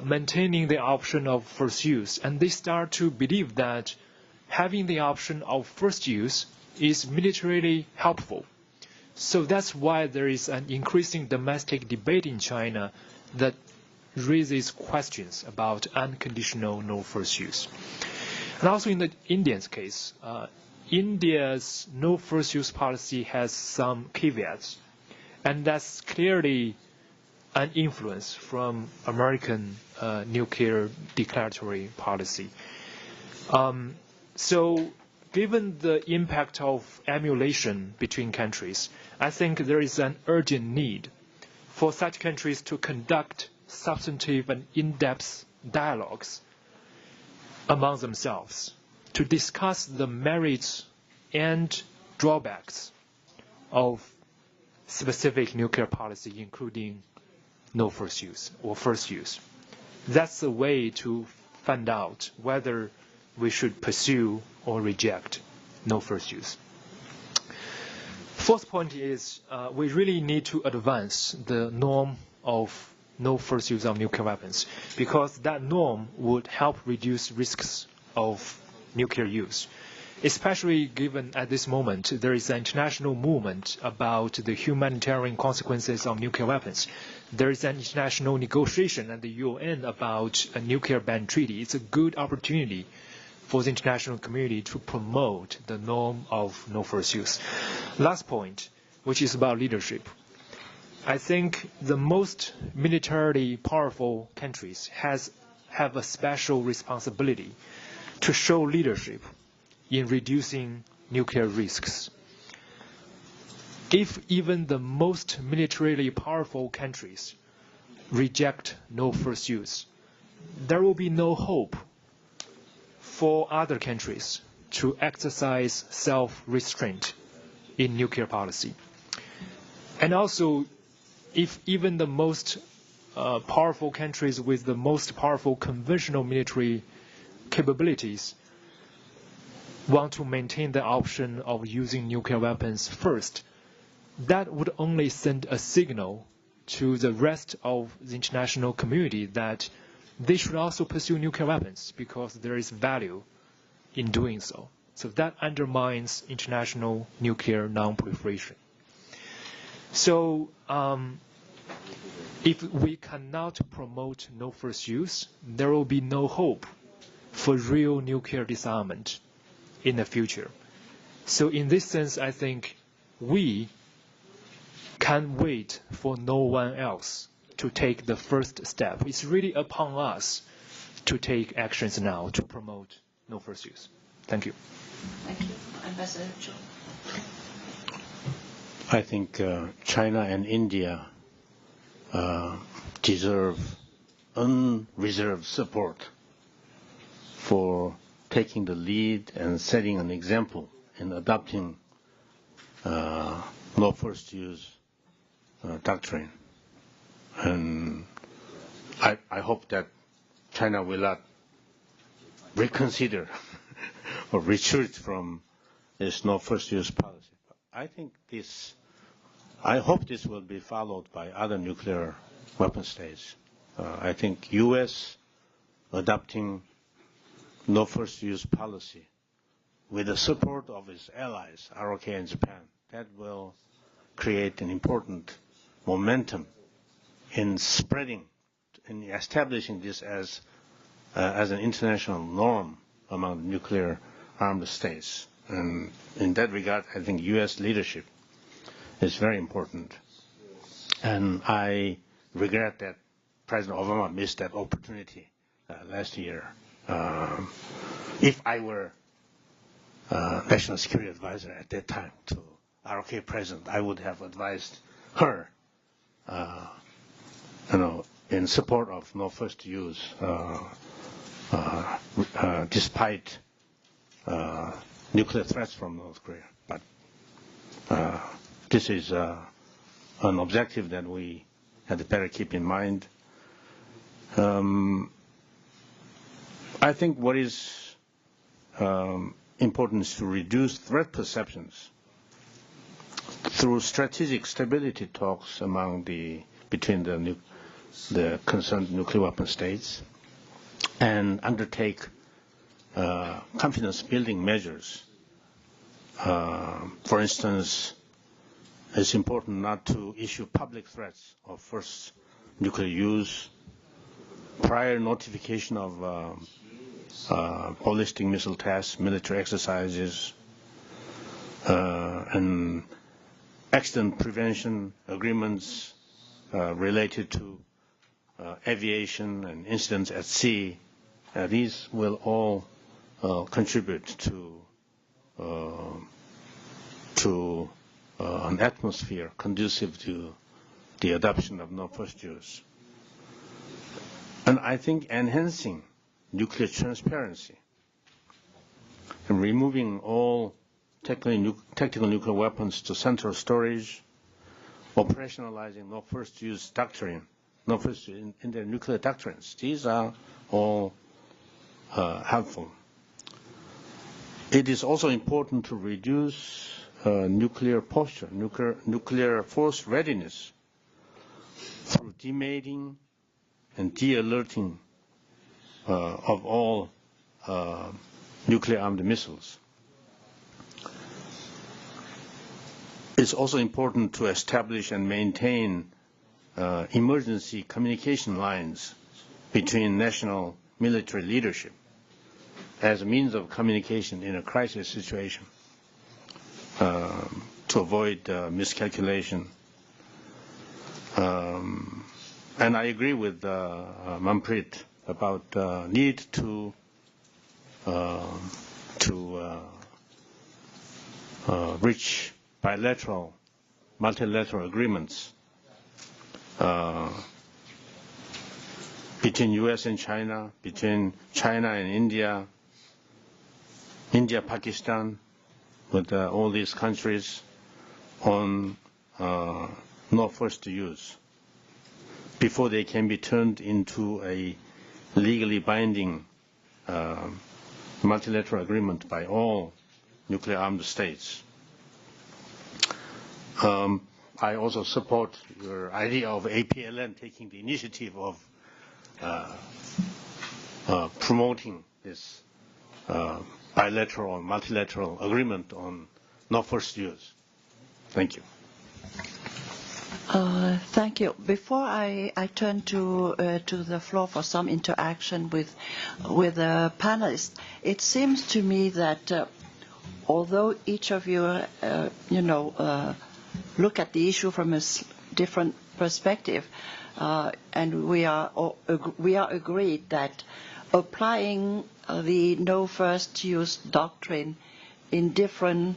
maintaining the option of first use, and they start to believe that having the option of first use is militarily helpful. So that's why there is an increasing domestic debate in China that raises questions about unconditional no first use. And also in the Indian's case, India's no first use policy has some caveats, and that's clearly an influence from American nuclear declaratory policy. So given the impact of emulation between countries, I think there is an urgent need for such countries to conduct substantive and in-depth dialogues among themselves to discuss the merits and drawbacks of specific nuclear policy, including no first use or first use. That's the way to find out whether we should pursue or reject no first use. Fourth point is we really need to advance the norm of no first use of nuclear weapons, because that norm would help reduce risks of nuclear use, especially given at this moment there is an international movement about the humanitarian consequences of nuclear weapons. There is an international negotiation at the UN about a nuclear ban treaty. It's a good opportunity for the international community to promote the norm of no first use. Last point, which is about leadership. I think the most militarily powerful countries have a special responsibility to show leadership in reducing nuclear risks. If even the most militarily powerful countries reject no first use, there will be no hope for other countries to exercise self-restraint in nuclear policy. And also, if even the most powerful countries with the most powerful conventional military capabilities want to maintain the option of using nuclear weapons first, that would only send a signal to the rest of the international community that they should also pursue nuclear weapons because there is value in doing so. So that undermines international nuclear non-proliferation. So if we cannot promote no first use, there will be no hope for real nuclear disarmament in the future. So in this sense, I think we can't wait for no one else to take the first step. It's really upon us to take actions now to promote no first use. Thank you. Thank you. Ambassador Cho. I think China and India deserve unreserved support for taking the lead and setting an example in adopting no first use doctrine. And I hope that China will not reconsider or retreat from its no first use policy. I hope this will be followed by other nuclear weapon states. I think U.S. adopting no first use policy with the support of its allies, ROK and Japan, that will create an important momentum in spreading, in establishing this as an international norm among nuclear armed states. And in that regard, I think U.S. leadership is very important. And I regret that President Obama missed that opportunity last year. If I were National Security Advisor at that time to ROK President, I would have advised her, in support of no first use, despite nuclear threats from North Korea. But this is an objective that we had better keep in mind. I think what is important is to reduce threat perceptions through strategic stability talks between the concerned nuclear weapon states, and undertake confidence building measures. For instance, it's important not to issue public threats of first nuclear use, prior notification of ballistic missile tests, military exercises, and accident prevention agreements related to aviation and incidents at sea. These will all contribute to an atmosphere conducive to the adoption of no first use. And I think enhancing nuclear transparency and removing all tactical nuclear weapons to central storage, operationalizing no first use doctrine, no first use in their nuclear doctrines. These are all helpful. It is also important to reduce nuclear posture, nuclear force readiness through demating and de-alerting of all nuclear armed missiles. It's also important to establish and maintain emergency communication lines between national military leadership as a means of communication in a crisis situation to avoid miscalculation. And I agree with Manpreet about need to reach bilateral, multilateral agreements between U.S. and China, between China and India, Pakistan, with all these countries on no first use before they can be turned into a legally binding multilateral agreement by all nuclear armed states. I also support your idea of APLN taking the initiative of promoting this bilateral and multilateral agreement on no first use. Thank you. Thank you. Before I turn to the floor for some interaction with the panelists, it seems to me that although each of you, look at the issue from a different perspective, and we are agreed that applying the no first use doctrine in different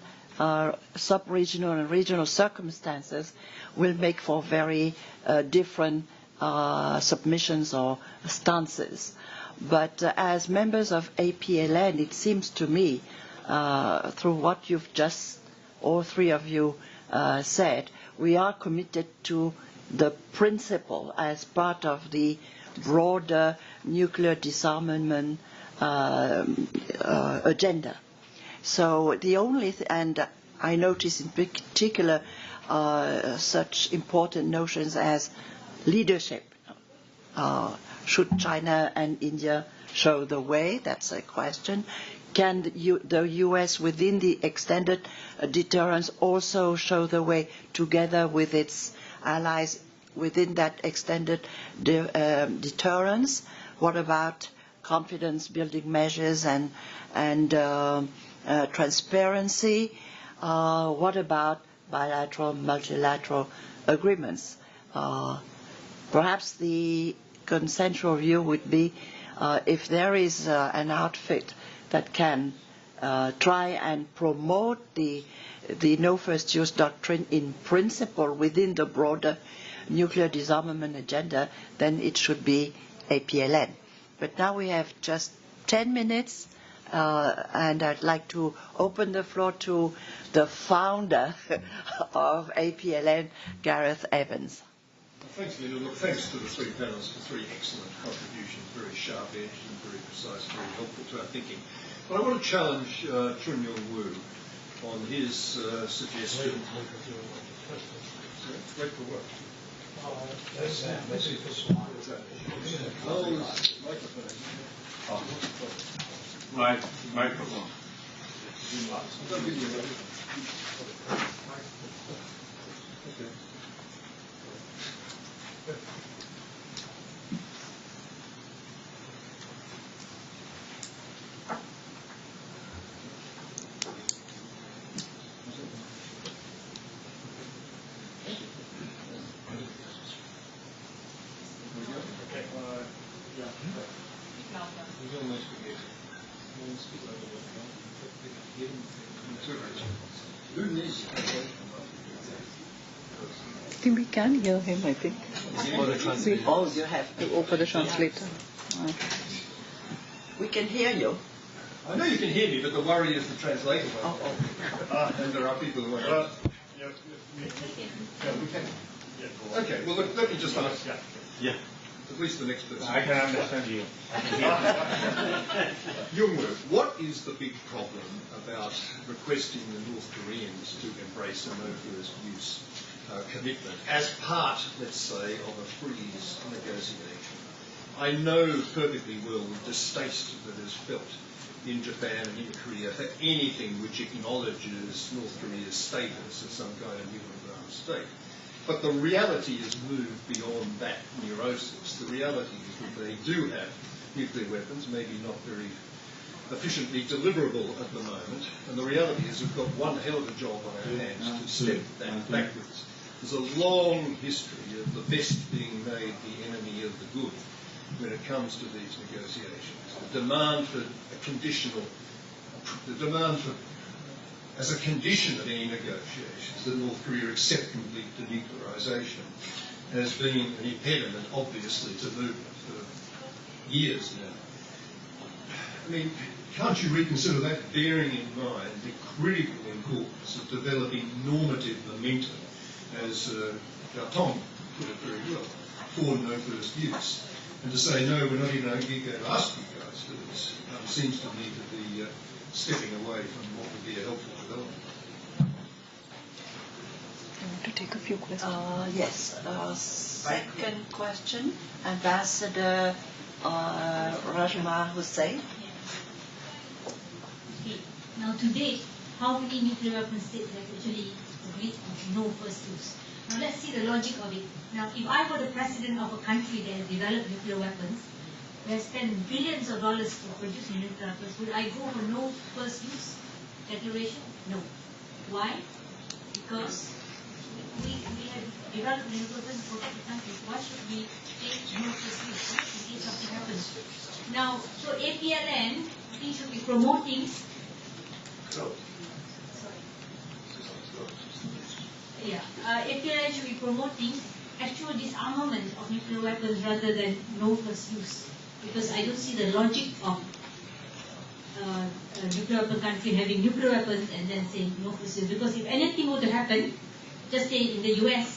sub-regional and regional circumstances will make for very different submissions or stances. But as members of APLN, it seems to me, through what you've just, all three of you, said, we are committed to the principle as part of the broader nuclear disarmament agenda. So the only and I notice in particular such important notions as leadership. Should China and India show the way? That's a question. can the U.S. within the extended deterrence also show the way together with its allies within that extended deterrence? What about confidence-building measures and transparency? What about bilateral, multilateral agreements? Perhaps the consensual view would be if there is an outfit that can try and promote the no first use doctrine in principle within the broader nuclear disarmament agenda, then it should be APLN. But now we have just 10 minutes, and I'd like to open the floor to the founder of APLN, Gareth Evans. Thanks, Linda. Look, thanks to the three panelists for three excellent contributions, very sharp-edged and very precise, very helpful to our thinking. But I want to challenge Chun Yong Wu on his suggestion. Wait for what? Right, microphone. Okay. I think we can hear him, I think. Oh, you have to. For the translator. We can hear you. I know you can hear me, but the worry is the translator won't. And there are people who won't. We can. Okay, well, let me just ask. Yeah. At least the next person. I can understand you. Jung-woo, what is the big problem about requesting the North Koreans to embrace a no-first use commitment as part, let's say, of a freeze negotiation? I know perfectly well the distaste that is felt in Japan and in Korea for anything which acknowledges North Korea's status as some kind of nuclear armed state. But the reality has moved beyond that neurosis. The reality is that they do have nuclear weapons, maybe not very efficiently deliverable at the moment. And the reality is we've got one hell of a job on our hands to step that backwards. There's a long history of the best being made the enemy of the good when it comes to these negotiations. The demand for a conditional, the demand for, as a condition of any negotiations, that North Korea accept complete denuclearisation has been an impediment, obviously, to movement for years now. I mean, can't you reconsider that, bearing in mind the critical importance of developing normative momentum, as Tom put it very well, for no first use? And to say, no, we're not even going to ask you guys to do this, seems to me to be stepping away from what would be a helpful development. I want to take a few questions. Yes. Second question, Ambassador Rajma Hussain. Okay. Now, to date, how many nuclear weapon states have actually agreed on no first use? Now, let's see the logic of it. Now, if I were the president of a country that has developed nuclear weapons, that has spent billions of dollars to produce nuclear weapons, would I go for no first use declaration? No. Why? Because we have developed nuclear weapons to protect the country. Why should we take no first use? In case something happens. Now, so APLN, I think, should be promoting. APLN should be promoting actual disarmament of nuclear weapons rather than no first use. Because I don't see the logic of a nuclear weapon country having nuclear weapons and then saying no first use. Because if anything were to happen, just say in the US,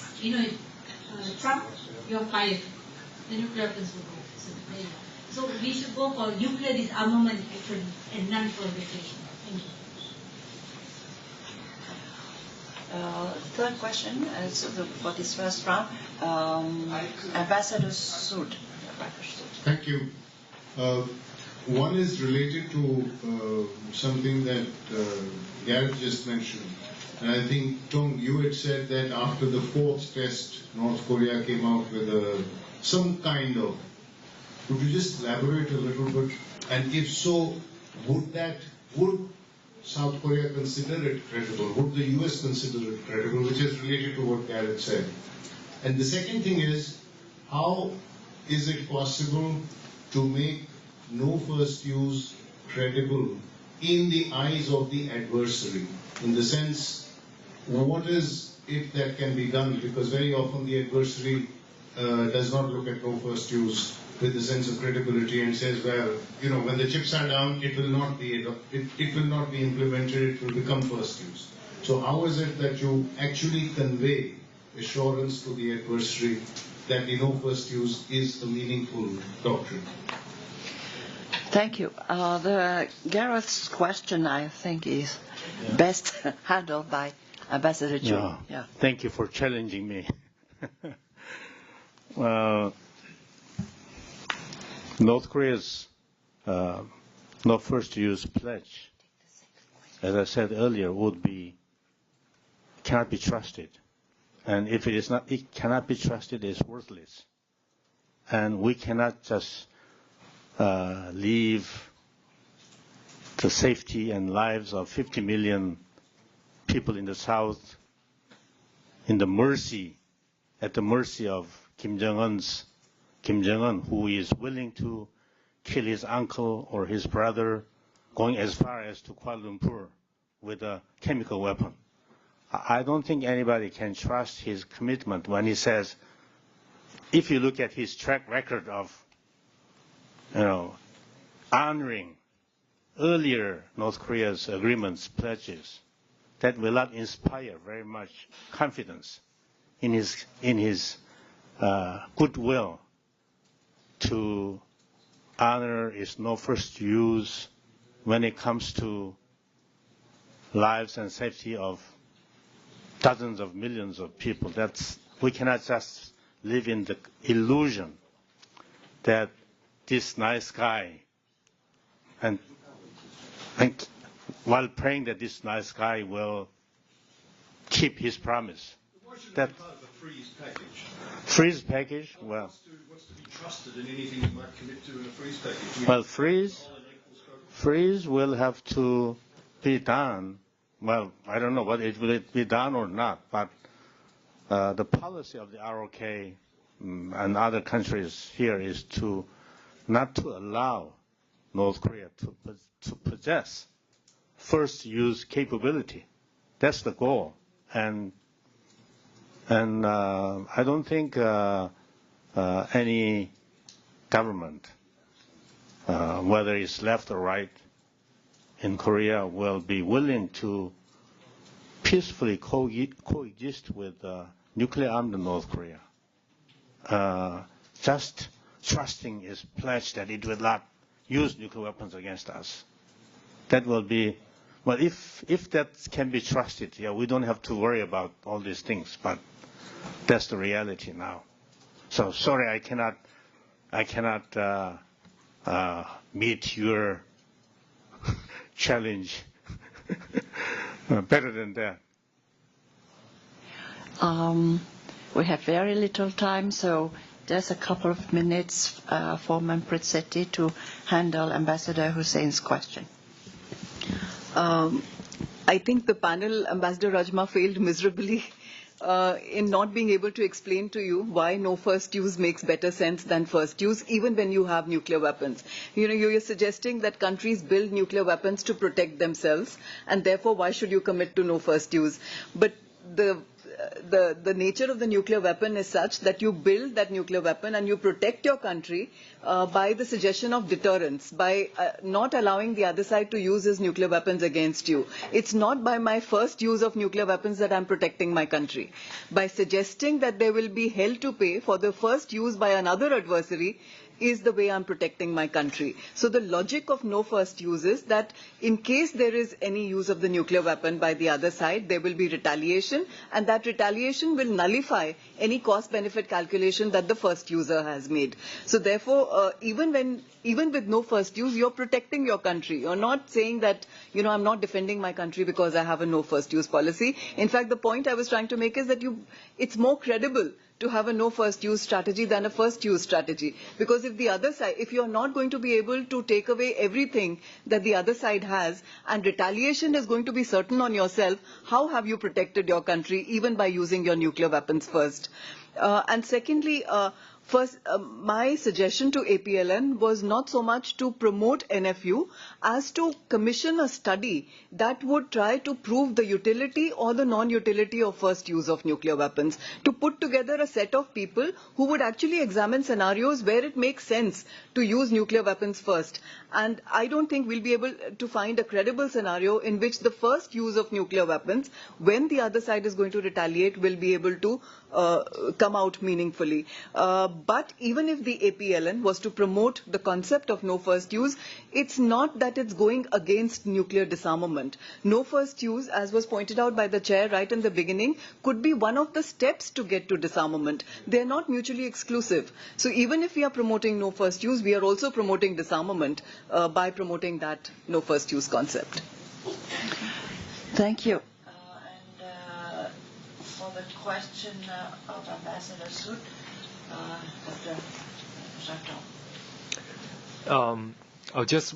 Trump, you're fired. The nuclear weapons will go. So we should go for nuclear disarmament actually and non-proliferation. Thank you. Third question for this first round, Ambassador Sood. Thank you. One is related to something that Gareth just mentioned. And I think, Tom, you had said that after the fourth test, North Korea came out with some kind of... Could you just elaborate a little bit? And if so, would South Korea consider it credible? Would the US consider it credible? Which is related to what Gareth said. And the second thing is, how is it possible to make no first use credible in the eyes of the adversary? In the sense, what is it that can be done? Because very often the adversary does not look at no first use with a sense of credibility and says, well, you know, when the chips are down, it will not be implemented, it will become first use. So how is it that you actually convey assurance to the adversary that the no first use is a meaningful doctrine? Thank you. Gareth's question, I think, is best handled by Ambassador Chung. Yeah. Thank you for challenging me. North Korea's no first use pledge, as I said earlier, cannot be trusted. And if it cannot be trusted, it's worthless. And we cannot just leave the safety and lives of 50 million people in the South at the mercy of Kim Jong-un, who is willing to kill his uncle or his brother, going as far as to Kuala Lumpur with a chemical weapon. I don't think anybody can trust his commitment when he says, if you look at his track record of, honoring earlier North Korea's agreements, pledges, that will not inspire very much confidence in his goodwill to honor its no first use when it comes to lives and safety of dozens of millions of people. We cannot just live in the illusion that this nice guy, and while praying that this nice guy will keep his promise. Why should it be part of a freeze package? Freeze package? Well, what's to be trusted in anything you might commit to in a freeze package? Well, freeze will have to be done. Well, I don't know whether it will be done or not, but the policy of the ROK and other countries here is not to allow North Korea to possess first use capability. That's the goal. And I don't think any government, whether it's left or right in Korea, will be willing to peacefully coexist with nuclear-armed North Korea. Just trusting its pledge that it will not use nuclear weapons against us. That will be, well, if that can be trusted, we don't have to worry about all these things, but that's the reality now. So sorry, I cannot meet your challenge better than that. We have very little time, so there's a couple of minutes for Manpreet Sethi to handle Ambassador Hussein's question. I think the panel, Ambassador Rajma, failed miserably in not being able to explain to you why no first use makes better sense than first use, even when you have nuclear weapons. You're suggesting that countries build nuclear weapons to protect themselves, and therefore why should you commit to no first use? But the nature of the nuclear weapon is such that you build that nuclear weapon and you protect your country by the suggestion of deterrence, by not allowing the other side to use his nuclear weapons against you. It's not by my first use of nuclear weapons that I'm protecting my country. By suggesting that there will be hell to pay for the first use by another adversary is the way I'm protecting my country. So the logic of no first use is that in case there is any use of the nuclear weapon by the other side, there will be retaliation, and that retaliation will nullify any cost-benefit calculation that the first user has made. So therefore, even with no first use, you're protecting your country. You're not saying that, I'm not defending my country because I have a no first use policy. In fact, the point I was trying to make is that it's more credible to have a no first use strategy than a first use strategy. Because if the other side, if you're not going to be able to take away everything that the other side has, and retaliation is going to be certain on yourself, how have you protected your country even by using your nuclear weapons first? And secondly, first, my suggestion to APLN was not so much to promote NFU as to commission a study that would try to prove the utility or the non-utility of first use of nuclear weapons, to put together a set of people who would actually examine scenarios where it makes sense to use nuclear weapons first. And I don't think we'll be able to find a credible scenario in which the first use of nuclear weapons, when the other side is going to retaliate, will be able to come out meaningfully. But even if the APLN was to promote the concept of no first use, it's not that it's going against nuclear disarmament. No first use, as was pointed out by the chair right in the beginning, could be one of the steps to get to disarmament. They're not mutually exclusive. So even if we are promoting no first use, we are also promoting disarmament by promoting that no first use concept. Thank you. For the question of Ambassador Sood, Dr. Jatton. I just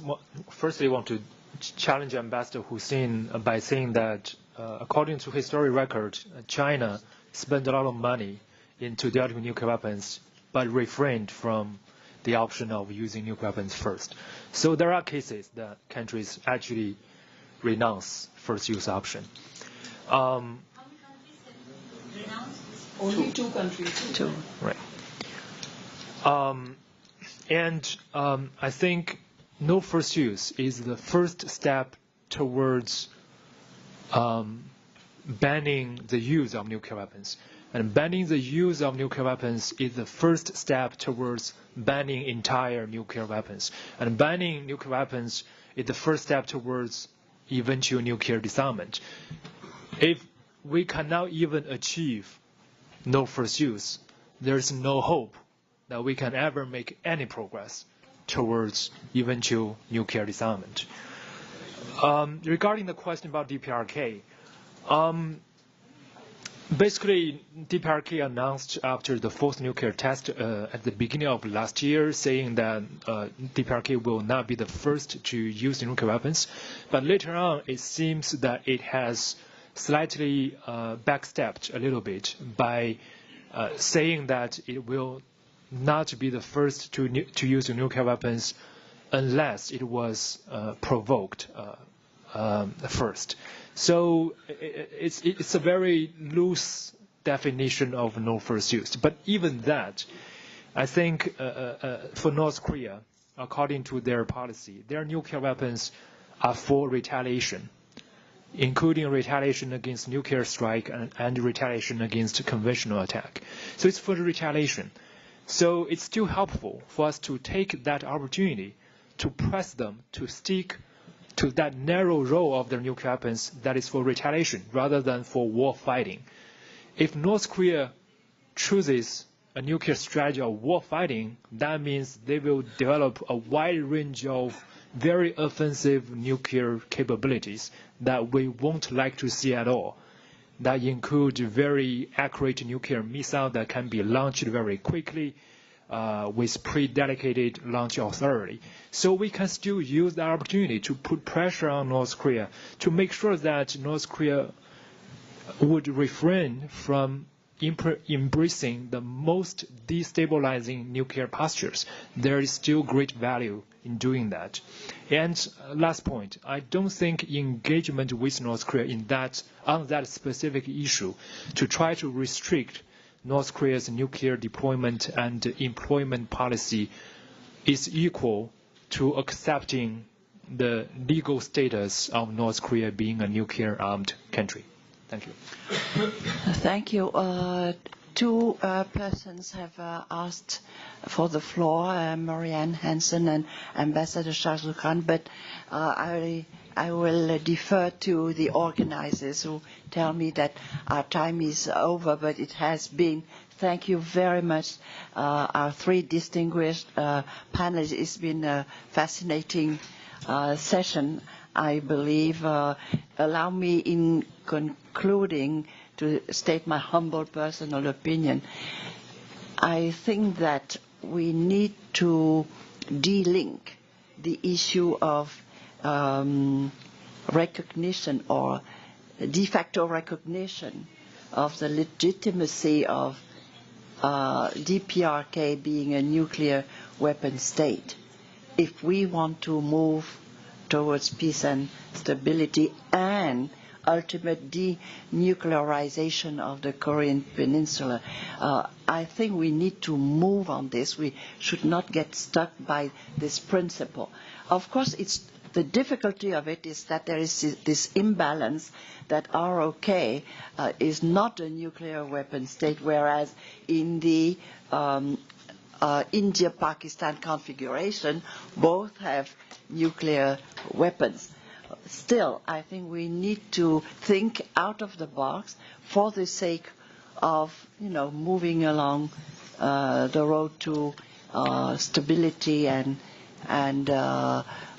firstly want to challenge Ambassador Hussein by saying that according to historic record, China spent a lot of money into developing nuclear weapons, but refrained from the option of using nuclear weapons first. So there are cases that countries actually renounce first use option. How many countries have renounced this? Only two countries. Two. Right. And I think no first use is the first step towards banning the use of nuclear weapons. And banning the use of nuclear weapons is the first step towards banning entire nuclear weapons. And banning nuclear weapons is the first step towards eventual nuclear disarmament. If we cannot even achieve no first use, there's no hope that we can ever make any progress towards eventual nuclear disarmament. Regarding the question about DPRK, basically DPRK announced after the fourth nuclear test at the beginning of last year, saying that DPRK will not be the first to use nuclear weapons. But later on, it seems that it has slightly backstepped a little bit by saying that it will not be the first to use nuclear weapons unless it was provoked first. So it's a very loose definition of no first use. But even that, I think for North Korea, according to their policy, their nuclear weapons are for retaliation, including retaliation against nuclear strike and retaliation against conventional attack. So it's for the retaliation. So it's still helpful for us to take that opportunity to press them to stick to that narrow role of their nuclear weapons that is for retaliation rather than for war fighting. If North Korea chooses a nuclear strategy of war fighting, that means they will develop a wide range of very offensive nuclear capabilities that we won't like to see at all. That include very accurate nuclear missiles that can be launched very quickly with pre-dedicated launch authority. So we can still use the opportunity to put pressure on North Korea to make sure that North Korea would refrain from embracing the most destabilizing nuclear postures. There is still great value in doing that. And last point, I don't think engagement with North Korea on that specific issue to try to restrict North Korea's nuclear deployment and employment policy is equal to accepting the legal status of North Korea being a nuclear-armed country. Thank you. Thank you. Two persons have asked for the floor, Marianne Hansen and Ambassador Shahzul Khan, but I will defer to the organizers who tell me that our time is over, but it has been. Thank you very much, our three distinguished panelists. It's been a fascinating session, I believe. Allow me, in concluding, to state my humble personal opinion. I think that we need to de-link the issue of recognition or de facto recognition of the legitimacy of DPRK being a nuclear weapon state. If we want to move towards peace and stability and ultimate denuclearization of the Korean Peninsula, I think we need to move on this. We should not get stuck by this principle. Of course, the difficulty of it is that there is this imbalance that ROK is not a nuclear weapon state, whereas in the India-Pakistan configuration, both have nuclear weapons. Still, I think we need to think out of the box for the sake of, moving along the road to stability and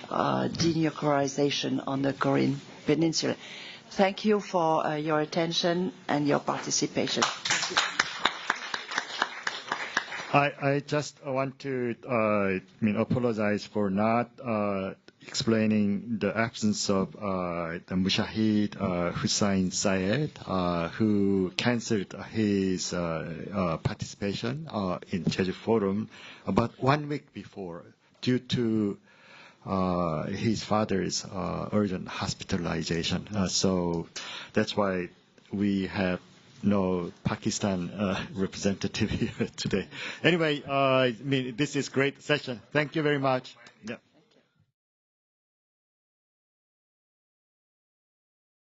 denuclearization on the Korean Peninsula. Thank you for your attention and your participation. I just want to apologize for not explaining the absence of the Mujahid Hussain Syed, who cancelled his participation in Jeju-Forum about 1 week before due to his father's urgent hospitalization. So that's why we have no Pakistan representative here today. Anyway, this is great session. Thank you very much. Yeah.